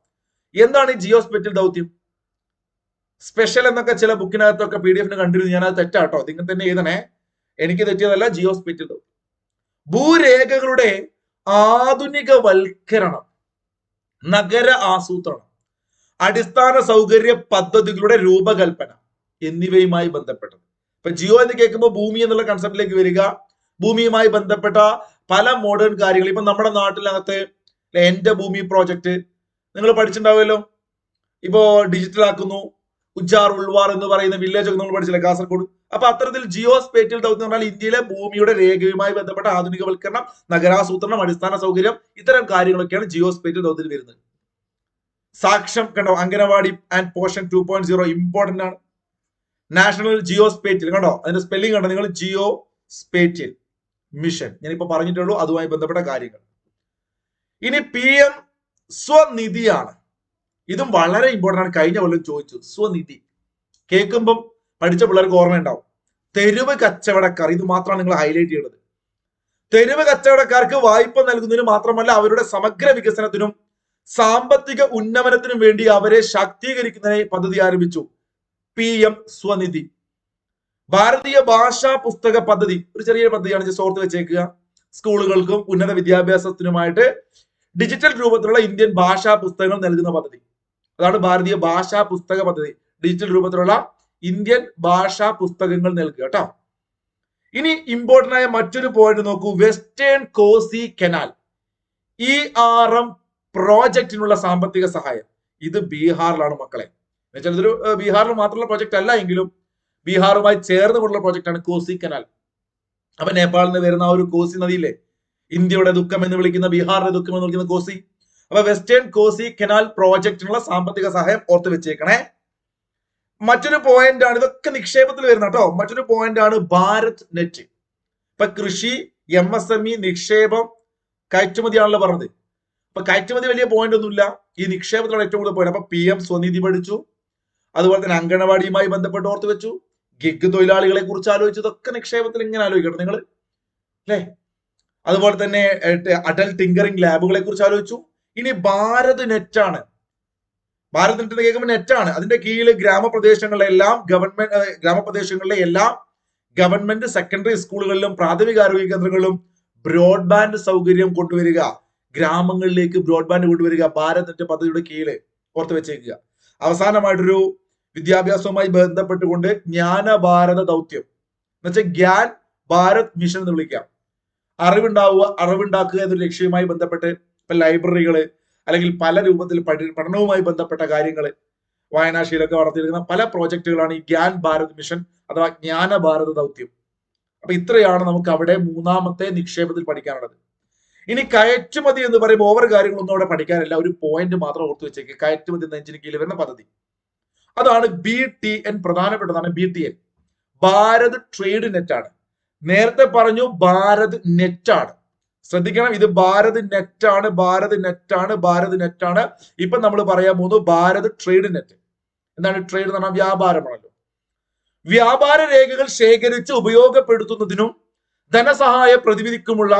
എന്താണ് ഈ ജിയോ സ്പേഷ്യൽ ദൗത്യം? സ്പെഷ്യൽ എന്നൊക്കെ ചില ബുക്കിനകത്തൊക്കെ PDF കണ്ടിരുന്നു, ഞാനത് തെറ്റാട്ടോ, നിങ്ങൾ തന്നെ എഴുതണേ, എനിക്ക് തെറ്റിയതല്ല. ജിയോ സ്പേഷ്യൽ ദൗത്യം ഭൂരേഖകളുടെ ആധുനികവൽക്കരണം, നഗര ആസൂത്രണം, അടിസ്ഥാന സൗകര്യ പദ്ധതികളുടെ രൂപകൽപ്പന എന്നിവയുമായി ബന്ധപ്പെട്ടത്. ഇപ്പൊ ജിയോ എന്ന് കേൾക്കുമ്പോൾ ഭൂമി എന്നുള്ള കൺസെപ്റ്റിലേക്ക് വരിക. ഭൂമിയുമായി ബന്ധപ്പെട്ട പല മോഡേൺ കാര്യങ്ങൾ, ഇപ്പൊ നമ്മുടെ നാട്ടിനകത്ത് എന്റെ ഭൂമി പ്രോജക്റ്റ് നിങ്ങൾ പഠിച്ചിട്ടുണ്ടാവുമല്ലോ. ഇപ്പോ ഡിജിറ്റൽ ആക്കുന്നു. ഉജ്ജാർ ഉൾവാർ എന്ന് പറയുന്ന വില്ലേജ് ഒക്കെ നമ്മൾ പഠിച്ചില്ലേ കാസർഗോഡ്, അപ്പൊ അത്തരത്തിൽ ജിയോ സ്പേഷ്യൽ ദൗത്യം എന്ന് പറഞ്ഞാൽ ഇന്ത്യയിലെ ഭൂമിയുടെ രേഖയുമായി ബന്ധപ്പെട്ട ആധുനികവൽക്കരണം, നഗരാസൂത്രണം, അടിസ്ഥാന സൗകര്യം, ഇത്തരം കാര്യങ്ങളൊക്കെയാണ് ജിയോ സ്പേഷ്യൽ ദൗത്യത്തിൽ വരുന്നത്. സാക്ഷ്യം കണ്ടോ, അംഗനവാടി ആൻഡ് പോഷൻ 2.0 ഇമ്പോർട്ടന്റ് ആണ്. നാഷണൽ ജിയോ സ്പേഷ്യൽ കണ്ടോ, അതിന്റെ സ്പെല്ലിംഗ് കണ്ടോ നിങ്ങൾ, ജിയോ സ്പേഷ്യൽ മിഷൻ, ഞാനിപ്പോ പറഞ്ഞിട്ടുള്ളൂ അതുമായി ബന്ധപ്പെട്ട കാര്യങ്ങൾ. ഇനി PM സ്വനിധിയാണ്. ഇതും വളരെ ഇമ്പോർട്ടന്റ് ആണ്. കഴിഞ്ഞ കൊല്ലം ചോദിച്ചു. സ്വനിധി കേൾക്കുമ്പം പഠിച്ച പിള്ളേർക്ക് ഓർമ്മയുണ്ടാവും. തെരുവ് കച്ചവടക്കാർ, ഇത് മാത്രമാണ് നിങ്ങൾ ഹൈലൈറ്റ് ചെയ്യേണ്ടത്. തെരുവ് കച്ചവടക്കാർക്ക് വായ്പ നൽകുന്നതിന് മാത്രമല്ല അവരുടെ സമഗ്ര വികസനത്തിനും സാമ്പത്തിക ഉന്നമനത്തിനും വേണ്ടി അവരെ ശാക്തീകരിക്കുന്നതിന് പദ്ധതി ആരംഭിച്ചു. PM സ്വനിധി. ഭാരതീയ ഭാഷാ പുസ്തക പദ്ധതി ഒരു ചെറിയ പദ്ധതിയാണ്, ഓർത്ത് വെച്ചേക്കുക. സ്കൂളുകൾക്കും ഉന്നത വിദ്യാഭ്യാസത്തിനുമായിട്ട് ഡിജിറ്റൽ രൂപത്തിലുള്ള ഇന്ത്യൻ ഭാഷാ പുസ്തകങ്ങൾ നൽകുന്ന പദ്ധതി. അതാണ് ഭാരതീയ ഭാഷാ പുസ്തക പദ്ധതി. ഡിജിറ്റൽ രൂപത്തിലുള്ള ഇന്ത്യൻ ഭാഷാ പുസ്തകങ്ങൾ നൽകുക കേട്ടോ. ഇനി ഇമ്പോർട്ടന്റ് ആയ മറ്റൊരു പോയിന്റ് നോക്കൂ. വെസ്റ്റേൺ കോസി കനാൽ ERM പ്രോജക്റ്റിനുള്ള സാമ്പത്തിക സഹായം. ഇത് ബീഹാറിലാണ് മക്കളെ. എന്നുവെച്ചാൽ ഇതൊരു ബീഹാറിൽ മാത്രമുള്ള പ്രോജക്റ്റ് അല്ല എങ്കിലും ബീഹാറുമായി ചേർന്നുകൊണ്ടുള്ള പ്രോജക്റ്റ് ആണ് കോസി കനാൽ. അപ്പൊ നേപ്പാളിൽ നിന്ന് വരുന്ന ആ ഒരു കോസി നദിയില്ലേ, ഇന്ത്യയുടെ ദുഃഖം എന്ന് വിളിക്കുന്ന, ബീഹാറിന്റെ ദുഃഖം എന്ന് വിളിക്കുന്ന കോസി. അപ്പൊ വെസ്റ്റേൺ കോസി കനാൽ പ്രോജക്റ്റിനുള്ള സാമ്പത്തിക സഹായം ഓർത്ത് വെച്ചേക്കണേ. മറ്റൊരു പോയിന്റ് ആണ്, ഇതൊക്കെ നിക്ഷേപത്തിൽ വരുന്ന കേട്ടോ. മറ്റൊരു പോയിന്റ് ആണ് ഭാരത് നെറ്റ്. ഇപ്പൊ കൃഷി, MSME, നിക്ഷേപം, കയറ്റുമതിയാണല്ലോ പറഞ്ഞത്. അപ്പൊ കയറ്റുമതി വലിയ പോയിന്റ് ഒന്നുമില്ല, ഈ നിക്ഷേപത്തിലാണ് ഏറ്റവും കൂടുതൽ പോയിന്റ്. അപ്പൊ PM സ്വനിധി പഠിച്ചു. അതുപോലെ തന്നെ അംഗനവാടിയുമായി ബന്ധപ്പെട്ട് ഓർത്ത് വെച്ചു. ഗിഗ് തൊഴിലാളികളെ കുറിച്ച് ആലോചിച്ചു. ഇതൊക്കെ നിക്ഷേപത്തിൽ ഇങ്ങനെ ആലോചിക്കണം നിങ്ങൾ അല്ലേ. അതുപോലെ തന്നെ അഡൽട്ട് ടിങ്കറിംഗ് ലാബുകളെ കുറിച്ച് ആലോചിച്ചു. ഇനി ഭാരത് നെറ്റ് ആണ്. ഭാരത് നെറ്റ് കേൾക്കുമ്പോൾ നെറ്റാണ്. അതിന്റെ കീഴിൽ ഗ്രാമപ്രദേശങ്ങളിലെ എല്ലാ ഗവൺമെന്റ് സെക്കൻഡറി സ്കൂളുകളിലും പ്രാഥമികാരോഗ്യ കേന്ദ്രങ്ങളിലും ബ്രോഡ്ബാൻഡ് സൗകര്യം കൊണ്ടുവരിക. ഗ്രാമങ്ങളിലേക്ക് ബ്രോഡ്ബാൻഡ് കൊണ്ടുവരിക ഭാരത് നെറ്റ് പദ്ധതിയുടെ കീഴിൽ ഓർത്ത് വെച്ചേക്കുക. അവസാനമായിട്ടൊരു വിദ്യാഭ്യാസവുമായി ബന്ധപ്പെട്ടുകൊണ്ട് ജ്ഞാന ഭാരത ദൗത്യം എന്നുവെച്ചാൽ ഗ്യാൻ ഭാരത് മിഷൻ എന്ന് വിളിക്കാം. അറിവുണ്ടാക്കുക എന്നൊരു ലക്ഷ്യവുമായി ബന്ധപ്പെട്ട് ഇപ്പൊ ലൈബ്രറികള് അല്ലെങ്കിൽ പല രൂപത്തിൽ പഠനവുമായി ബന്ധപ്പെട്ട കാര്യങ്ങൾ, വായനാശീലമൊക്കെ വളർത്തിയെടുക്കുന്ന പല പ്രോജക്റ്റുകളാണ് ഈ ഗ്യാൻ ഭാരത് മിഷൻ അഥവാ ജ്ഞാന ഭാരത ദൗത്യം. അപ്പൊ ഇത്രയാണ് നമുക്ക് അവിടെ മൂന്നാമത്തെ നിക്ഷേപത്തിൽ പഠിക്കാനുള്ളത്. ഇനി കയറ്റുമതി എന്ന് പറയുമ്പോൾ ഓവർ കാര്യങ്ങളൊന്നും അവിടെ പഠിക്കാനില്ല, ഒരു പോയിന്റ് മാത്രം ഓർത്ത് വെച്ചേക്ക്. കയറ്റുമതി എന്ന എഞ്ചിന് കീഴിൽ വരുന്ന പദ്ധതി അതാണ് BTN. പ്രധാനപ്പെട്ടതാണ് BTN, ഭാരത് ട്രേഡ് നെറ്റ് ആണ്. നേരത്തെ പറഞ്ഞു ഭാരത് നെറ്റ് ആണ്, ശ്രദ്ധിക്കണം. ഇത് ഭാരത് നെറ്റ് ആണ്, ഭാരത് നെറ്റ് ആണ്, ഭാരത് നെറ്റ് ആണ്. ഇപ്പൊ നമ്മൾ പറയാൻ പോകുന്നു ഭാരത് ട്രേഡ് നെറ്റ്. എന്താണ് ട്രേഡ് എന്ന് പറഞ്ഞാൽ? വ്യാപാരമാണല്ലോ. വ്യാപാര രേഖകൾ ശേഖരിച്ച് ഉപയോഗപ്പെടുത്തുന്നതിനും ധനസഹായ പ്രതിവിധിക്കുമുള്ള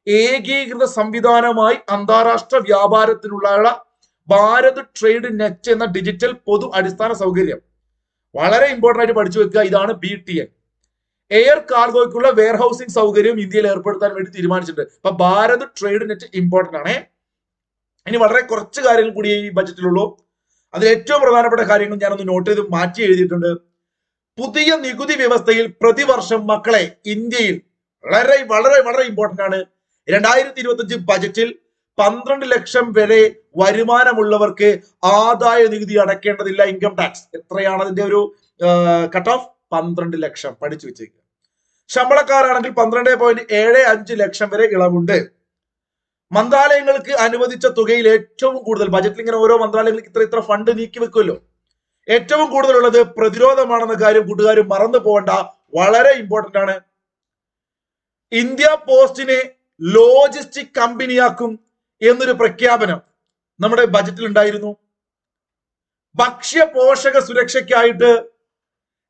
ഏകീകൃത സംവിധാനമായി അന്താരാഷ്ട്ര വ്യാപാരത്തിനുള്ള ഭാരത് ട്രേഡ് നെറ്റ് എന്ന ഡിജിറ്റൽ പൊതു അടിസ്ഥാന സൗകര്യം വളരെ ഇമ്പോർട്ടന്റ് ആയിട്ട് പഠിച്ചു വെക്കുക. ഇതാണ് BTN. എയർ കാർഗോയ്ക്കുള്ള വെയർ ഹൗസിംഗ് സൗകര്യം ഇന്ത്യയിൽ ഏർപ്പെടുത്താൻ വേണ്ടി തീരുമാനിച്ചിട്ടുണ്ട്. അപ്പൊ ഭാരത് ട്രേഡ് നെറ്റ് ഇമ്പോർട്ടന്റ് ആണ്. ഇനി വളരെ കുറച്ച് കാര്യങ്ങൾ കൂടി ഈ ബജറ്റിലുള്ളൂ. അതിൽ ഏറ്റവും പ്രധാനപ്പെട്ട കാര്യങ്ങൾ ഞാനൊന്ന് നോട്ട് ചെയ്ത് മാറ്റി എഴുതിയിട്ടുണ്ട്. പുതിയ നികുതി വ്യവസ്ഥയിൽ പ്രതിവർഷം മക്കളെ ഇന്ത്യയിൽ വളരെ വളരെ വളരെ ഇമ്പോർട്ടന്റ് ആണ്. 2025 ബജറ്റിൽ 12 ലക്ഷം വരെ വരുമാനമുള്ളവർക്ക് ആദായ നികുതി അടയ്ക്കേണ്ടതില്ല. ഇൻകം ടാക്സ് എത്രയാണ് അതിന്റെ ഒരു കട്ട് ഓഫ്? 12 ലക്ഷം. പഠിച്ചു വെച്ചേക്കുക. ശമ്പളക്കാരാണെങ്കിൽ 12.75 ലക്ഷം വരെ ഇളവുണ്ട്. മന്ത്രാലയങ്ങൾക്ക് അനുവദിച്ച തുകയിൽ ഏറ്റവും കൂടുതൽ, ബജറ്റിൽ ഇങ്ങനെ ഓരോ മന്ത്രാലയങ്ങൾക്ക് ഇത്ര ഫണ്ട് നീക്കി വെക്കുമല്ലോ, ഏറ്റവും കൂടുതലുള്ളത് പ്രതിരോധമാണെന്ന കാര്യം കൂട്ടുകാർ മറന്നു പോകണ്ട, വളരെ ഇമ്പോർട്ടന്റ് ആണ്. ഇന്ത്യ പോസ്റ്റിനെ ലോജിസ്റ്റിക് കമ്പനിയാക്കും എന്നൊരു പ്രഖ്യാപനം നമ്മുടെ ബജറ്റിൽ ഉണ്ടായിരുന്നു. ഭക്ഷ്യ പോഷക സുരക്ഷയ്ക്കായിട്ട്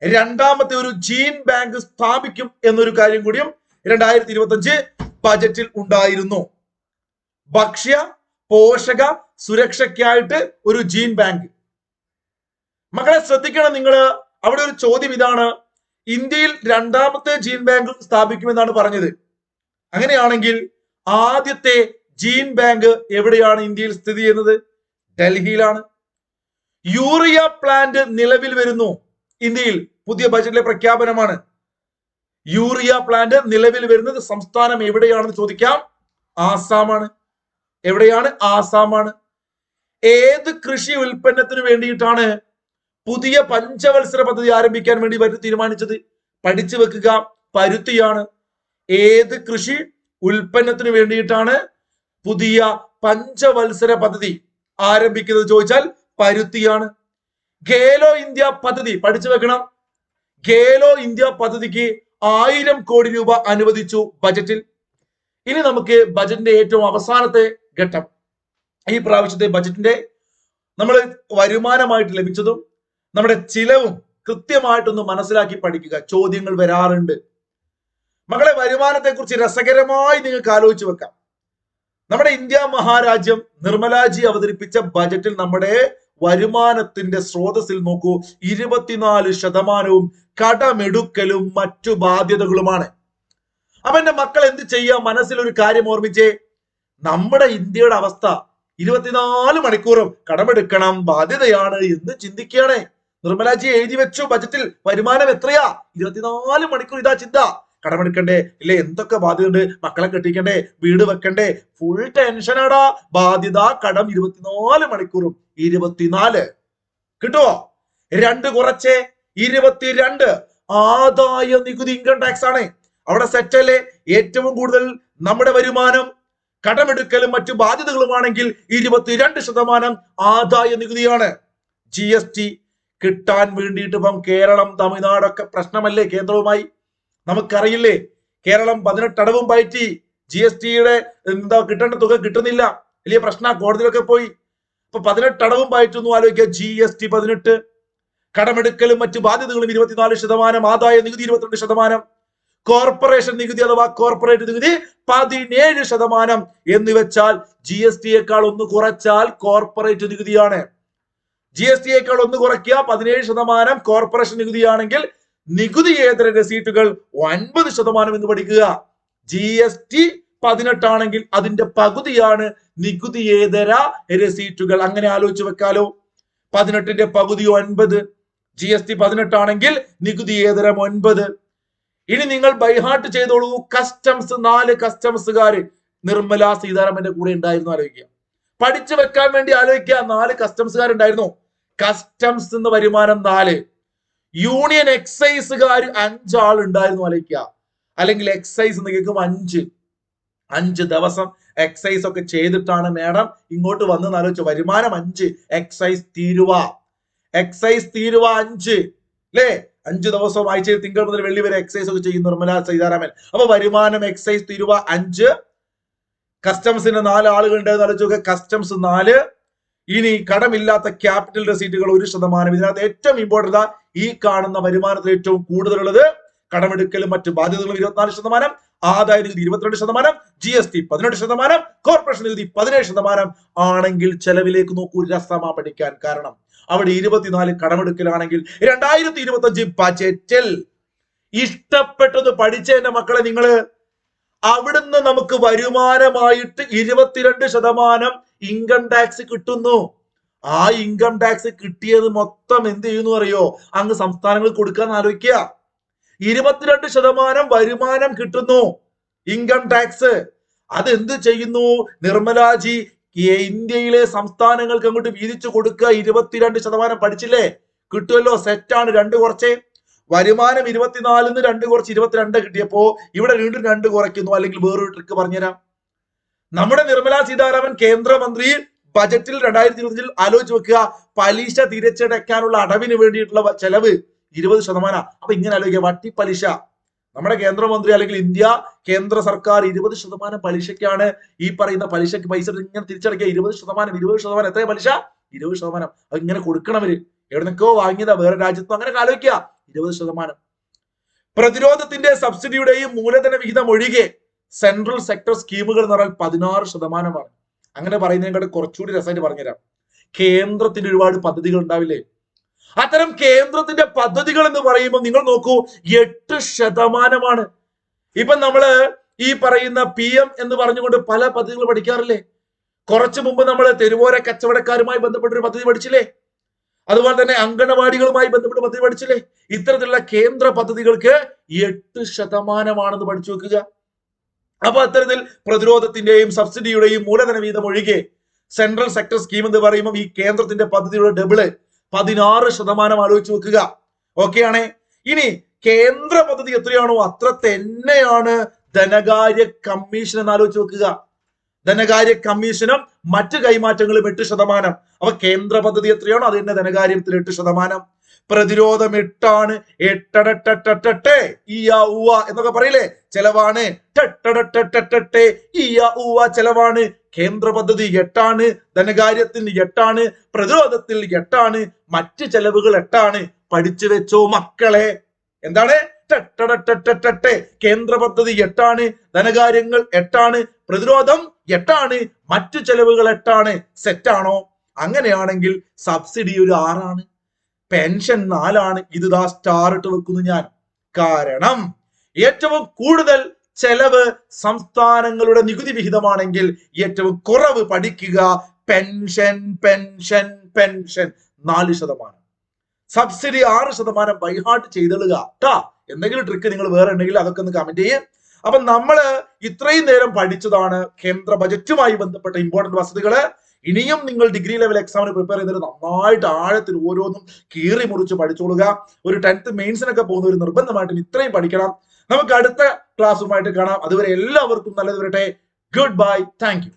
രണ്ടാമത്തെ ഒരു ജീൻ ബാങ്ക് സ്ഥാപിക്കും എന്നൊരു കാര്യം കൂടിയും 2025 ബജറ്റിൽ ഉണ്ടായിരുന്നു. ഭക്ഷ്യ പോഷക സുരക്ഷയ്ക്കായിട്ട് ഒരു ജീൻ ബാങ്ക്. മക്കളെ ശ്രദ്ധിക്കണം നിങ്ങൾ, അവിടെ ഒരു ചോദ്യം ഇതാണ്, ഇന്ത്യയിൽ രണ്ടാമത്തെ ജീൻ ബാങ്ക് സ്ഥാപിക്കുമെന്നാണ് പറഞ്ഞത്. അങ്ങനെയാണെങ്കിൽ ആദ്യത്തെ ജീൻ ബാങ്ക് എവിടെയാണ് ഇന്ത്യയിൽ സ്ഥിതി ചെയ്യുന്നത്? ഡൽഹിയിലാണ്. യൂറിയ പ്ലാന്റ് നിലവിൽ വരുന്നു ഇന്ത്യയിൽ. പുതിയ ബജറ്റിലെ പ്രഖ്യാപനമാണ്. യൂറിയ പ്ലാന്റ് നിലവിൽ വരുന്നത് സംസ്ഥാനം എവിടെയാണെന്ന് ചോദിക്കാം. ആസാമാണ്. എവിടെയാണ്? ആസാമാണ്. ഏത് കൃഷി ഉൽപ്പന്നത്തിന് വേണ്ടിയിട്ടാണ് പുതിയ പഞ്ചവത്സര പദ്ധതി ആരംഭിക്കാൻ വേണ്ടി തീരുമാനിച്ചത്? പഠിച്ചു വെക്കുക. പരുത്തിയാണ്. ഏത് കൃഷി ഉൽപ്പന്നത്തിന് വേണ്ടിയിട്ടാണ് പുതിയ പഞ്ചവത്സര പദ്ധതി ആരംഭിക്കുന്നത് ചോദിച്ചാൽ പരുത്തിയാണ്. ഖേലോ ഇന്ത്യ പദ്ധതി പഠിച്ചു വെക്കണം. ഖേലോ ഇന്ത്യ പദ്ധതിക്ക് 1000 കോടി രൂപ അനുവദിച്ചു ബജറ്റിൽ. ഇനി നമുക്ക് ബജറ്റിന്റെ ഏറ്റവും അവസാനത്തെ ഘട്ടം, ഈ പ്രാവശ്യത്തെ ബജറ്റിന്റെ നമ്മൾ വരുമാനമായിട്ട് ലഭിച്ചതും നമ്മുടെ ചിലവും കൃത്യമായിട്ടൊന്ന് മനസ്സിലാക്കി പഠിക്കുക. ചോദ്യങ്ങൾ വരാറുണ്ട്. മകളെ, വരുമാനത്തെ കുറിച്ച് രസകരമായി നിങ്ങൾക്ക് ആലോചിച്ച് വെക്കാം. നമ്മുടെ ഇന്ത്യ മഹാരാജ്യം നിർമ്മലാജി അവതരിപ്പിച്ച ബജറ്റിൽ നമ്മുടെ വരുമാനത്തിന്റെ സ്രോതസ്സിൽ നോക്കൂ, 24% കടമെടുക്കലും മറ്റു ബാധ്യതകളുമാണ്. അപ്പൊ എന്റെ മക്കൾ എന്ത് ചെയ്യാം? മനസ്സിൽ ഒരു കാര്യം ഓർമ്മിച്ചേ, നമ്മുടെ ഇന്ത്യയുടെ അവസ്ഥ 24 മണിക്കൂറും കടമെടുക്കണം, ബാധ്യതയാണ് എന്ന് ചിന്തിക്കുകയാണ്. നിർമ്മലാജി എഴുതി വെച്ചു ബജറ്റിൽ വരുമാനം എത്രയാ? 24 മണിക്കൂർ ഇതാ ചിന്ത. കടമെടുക്കണ്ടേ, ഇല്ലേ, എന്തൊക്കെ ബാധ്യത ഉണ്ട്, മക്കളെ കെട്ടിക്കണ്ടേ, വീട് വെക്കണ്ടേ, ഫുൾ ടെൻഷനാടാ. ബാധ്യത, കടം 24 മണിക്കൂറും. 24 കിട്ടുവോ? 2 കുറച്ചേ 22. ആദായ നികുതി, ഇൻകം ടാക്സ് ആണ് അവിടെ സെറ്റല്ലേ. ഏറ്റവും കൂടുതൽ നമ്മുടെ വരുമാനം കടമെടുക്കലും മറ്റു ബാധ്യതകളുമാണെങ്കിൽ 22% ആദായ നികുതിയാണ്. GST കിട്ടാൻ വേണ്ടിയിട്ട് ഇപ്പം കേരളം, തമിഴ്നാടൊക്കെ പ്രശ്നമല്ലേ കേന്ദ്രവുമായി? നമുക്കറിയില്ലേ, കേരളം 18 അടവും പയറ്റി. GSTയുടെ കിട്ടേണ്ട തുക കിട്ടുന്നില്ല, വലിയ പ്രശ്ന. കോടതിയിലൊക്കെ പോയി. ഇപ്പൊ 18 അടവും പയറ്റുന്നു. ആലോചിക്കുക, GST 18, കടമെടുക്കലും മറ്റു ബാധ്യതകളും 24%, ആദായ നികുതി 22%, കോർപ്പറേഷൻ നികുതി അഥവാ കോർപ്പറേറ്റ് നികുതി 17% എന്ന് വെച്ചാൽ GSTയേക്കാൾ ഒന്ന് കുറച്ചാൽ കോർപ്പറേറ്റ് നികുതിയാണ്. GSTയേക്കാൾ ഒന്ന് കുറയ്ക്കുക 17% കോർപ്പറേഷൻ നികുതിയാണെങ്കിൽ നികുതിയേതര രസീറ്റുകൾ 9% എന്ന് പഠിക്കുക. GST 18 ആണെങ്കിൽ അതിന്റെ പകുതിയാണ് നികുതിയേതര രസീറ്റുകൾ. അങ്ങനെ ആലോചിച്ച് വെക്കാലോ. 18ന്റെ പകുതി 9, GST 18 ആണെങ്കിൽ നികുതിയേതരം 9. ഇനി നിങ്ങൾ ബൈഹാർട്ട് ചെയ്തോളൂ. കസ്റ്റംസ്, 4 കസ്റ്റംസുകാർ നിർമ്മല സീതാരാമന്റെ കൂടെ ഉണ്ടായിരുന്നു. ആലോചിക്കുക, പഠിച്ചു വെക്കാൻ വേണ്ടി ആലോചിക്കുക. 4 കസ്റ്റംസുകാരുണ്ടായിരുന്നു. കസ്റ്റംസ് എന്ന വരുമാനം 4. യൂണിയൻ എക്സൈസുകാർ 5 ആൾ ഉണ്ടായിരുന്നു. ആലോചിക്കുക. അല്ലെങ്കിൽ എക്സൈസ് എന്ന് കേൾക്കും 5 ദിവസം എക്സൈസ് ഒക്കെ ചെയ്തിട്ടാണ് മേഡം ഇങ്ങോട്ട് വന്ന് ആലോചിച്ചു. വരുമാനം 5. എക്സൈസ് തീരുവ 5 അല്ലേ? 5 ദിവസം ആഴ്ചയിൽ തിങ്കൾ മുതൽ വെള്ളി വരെ എക്സൈസ് ഒക്കെ ചെയ്യും നിർമ്മല സീതാരാമൻ. അപ്പൊ വരുമാനം എക്സൈസ് തീരുവ 5. കസ്റ്റംസിന് 4 ആളുകൾ ഉണ്ടായിരുന്നു. ആലോചിക്കുക, കസ്റ്റംസ് 4. ഇനി കടമില്ലാത്ത ക്യാപിറ്റൽ റെസീറ്റുകൾ 1%. ഇതിനകത്ത് ഏറ്റവും ഇമ്പോർട്ടന്റ് ഈ കാണുന്ന വരുമാനത്തിൽ ഏറ്റവും കൂടുതലുള്ളത് കടമെടുക്കലും മറ്റു ബാധ്യതകളും 24%, ആദായ നികുതി 22%, GST 18%, കോർപ്പറേഷൻ നികുതി 17% ആണെങ്കിൽ ചെലവിലേക്ക് നോക്കൂ. രസമാ പഠിക്കാൻ. കാരണം അവിടെ 24 കടമെടുക്കലാണെങ്കിൽ 2025 ബജറ്റിൽ ഇഷ്ടപ്പെട്ടത് പഠിച്ച എന്റെ മക്കളെ നിങ്ങള്, അവിടുന്ന് നമുക്ക് വരുമാനമായിട്ട് 22% ഇൻകം ടാക്സ് കിട്ടുന്നു. ആ ഇൻകം ടാക്സ് കിട്ടിയത് മൊത്തം എന്ത് ചെയ്യുന്നു അറിയോ? അങ്ങ് സംസ്ഥാനങ്ങൾ കൊടുക്കാന്ന് ആലോചിക്കുക. 22% വരുമാനം കിട്ടുന്നു ഇൻകം ടാക്സ്. അതെന്ത് ചെയ്യുന്നു നിർമ്മലാജി? ഇന്ത്യയിലെ സംസ്ഥാനങ്ങൾക്ക് അങ്ങോട്ട് വീതിച്ചു കൊടുക്കുക. 22% പഠിച്ചില്ലേ? കിട്ടുമല്ലോ. സെറ്റാണ്. 2 കുറച്ചേ. വരുമാനം 24 2 കുറച്ച് 22 കിട്ടിയപ്പോ ഇവിടെ വീണ്ടും 2 കുറയ്ക്കുന്നു. അല്ലെങ്കിൽ വേറൊരു ട്രിക്ക് പറഞ്ഞുതരാം. നമ്മുടെ നിർമ്മലാ സീതാരാമൻ കേന്ദ്രമന്ത്രി ബജറ്റിൽ 2025 ആലോചിച്ച് വെക്കുക, പലിശ തിരിച്ചടയ്ക്കാനുള്ള അടവിന് വേണ്ടിയിട്ടുള്ള ചെലവ് 20%. അപ്പൊ ഇങ്ങനെ ആലോചിക്കുക, വട്ടിപ്പലിശ. നമ്മുടെ കേന്ദ്രമന്ത്രി അല്ലെങ്കിൽ ഇന്ത്യ കേന്ദ്ര സർക്കാർ 20% പലിശയ്ക്കാണ് ഈ പറയുന്ന പലിശക്ക് പൈസ ഇങ്ങനെ തിരിച്ചടയ്ക്കുക. 20%. എത്രയും പലിശ? 20%. അത് ഇങ്ങനെ കൊടുക്കണവര് എവിടെന്നൊക്കെയോ വാങ്ങിയതാ, വേറെ രാജ്യത്തും. അങ്ങനെ ആലോചിക്കുക, 20%. പ്രതിരോധത്തിന്റെ സബ്സിഡിയുടെയും മൂലധന വിഹിതം ഒഴികെ സെൻട്രൽ സെക്ടർ സ്കീമുകൾ എന്ന് പറഞ്ഞാൽ 16%. അങ്ങനെ പറയുന്നതിനെക്കാട്ട് കുറച്ചുകൂടി രസമായിട്ട് പറഞ്ഞുതരാം. കേന്ദ്രത്തിന്റെ ഒരുപാട് പദ്ധതികൾ ഉണ്ടാവില്ലേ? അത്തരം കേന്ദ്രത്തിന്റെ പദ്ധതികൾ എന്ന് പറയുമ്പോൾ നിങ്ങൾ നോക്കൂ, 8%. ഇപ്പൊ നമ്മള് ഈ പറയുന്ന PM എന്ന് പറഞ്ഞുകൊണ്ട് പല പദ്ധതികൾ പഠിക്കാറില്ലേ? കുറച്ചു മുമ്പ് നമ്മൾ തെരുവോര കച്ചവടക്കാരുമായി ബന്ധപ്പെട്ടൊരു പദ്ധതി പഠിച്ചില്ലേ? അതുപോലെ തന്നെ അങ്കണവാടികളുമായി ബന്ധപ്പെട്ട് പദ്ധതി പഠിച്ചില്ലേ? ഇത്തരത്തിലുള്ള കേന്ദ്ര പദ്ധതികൾക്ക് 8%. പഠിച്ചു വെക്കുക. അപ്പൊ അത്തരത്തിൽ പ്രതിരോധത്തിന്റെയും സബ്സിഡിയുടെയും മൂലധന വീതം ഒഴികെ സെൻട്രൽ സെക്ടർ സ്കീം എന്ന് പറയുമ്പോൾ ഈ കേന്ദ്രത്തിന്റെ പദ്ധതിയുടെ ഡബിള് 16% ആലോചിച്ച് വെക്കുക. ഓക്കെ ആണേ. ഇനി കേന്ദ്ര പദ്ധതി എത്രയാണോ അത്ര തന്നെയാണ് ധനകാര്യ കമ്മീഷൻ എന്ന് ആലോചിച്ച് നോക്കുക. ധനകാര്യ കമ്മീഷനും മറ്റ് കൈമാറ്റങ്ങളും 8%. അപ്പൊ കേന്ദ്ര പദ്ധതി എത്രയാണോ അത് തന്നെ ധനകാര്യത്തിൽ 8%. പ്രതിരോധം 8ആണ്. എട്ടടട്ടെ എന്നൊക്കെ പറയില്ലേ, ചെലവാണ്. ടട്ടടട്ടെ ചെലവാണ്. കേന്ദ്ര പദ്ധതി 8ആണ്, ധനകാര്യത്തിന് 8ആണ്, പ്രതിരോധത്തിൽ 8ആണ്, മറ്റ് ചെലവുകൾ 8ആണ്. പഠിച്ചു വെച്ചോ മക്കളെ. എന്താണ്? ടട്ടടട്ടെ കേന്ദ്ര പദ്ധതി 8ആണ്, ധനകാര്യങ്ങൾ 8ആണ്, പ്രതിരോധം 8ആണ്, മറ്റു ചെലവുകൾ 8ആണ്. സെറ്റാണോ? അങ്ങനെയാണെങ്കിൽ സബ്സിഡി ഒരു 6ആണ്, പെൻഷൻ 4ആണ്. ഇത് ദാ സ്റ്റാർ ഇട്ട് വെക്കുന്നു ഞാൻ. കാരണം ഏറ്റവും കൂടുതൽ ചെലവ് സംസ്ഥാനങ്ങളുടെ നികുതി വിഹിതമാണെങ്കിൽ ഏറ്റവും കുറവ് പഠിക്കുക pension pension pension 4%. Subsidy 6% by heart ചെയ്തെളുക ട്ടാ. എന്തെങ്കിലും ട്രിക്ക് നിങ്ങൾ വേറെ ഉണ്ടെങ്കിൽ അതൊക്കെ ഒന്ന് കമന്റ് ചെയ്യും. അപ്പൊ നമ്മള് ഇത്രയും നേരം പഠിച്ചതാണ് കേന്ദ്ര ബജറ്റുമായി ബന്ധപ്പെട്ട ഇമ്പോർട്ടന്റ് വസ്തുതകള്. ഇനിയും നിങ്ങൾ ഡിഗ്രി ലെവൽ എക്സാമിന് പ്രിപ്പയർ ചെയ്തിട്ട് നന്നായിട്ട് ആഴത്തിൽ ഓരോന്നും കീറി മുറിച്ച് പഠിച്ചോളുക. ഒരു 10th മെയിൻസിനൊക്കെ പോകുന്ന ഒരു നിർബന്ധമായിട്ടും ഇത്രയും പഠിക്കണം. നമുക്ക് അടുത്ത ക്ലാസ്സുമായിട്ട് കാണാം. അതുവരെ എല്ലാവർക്കും നല്ലത് വരട്ടെ. Good bye. Thank you.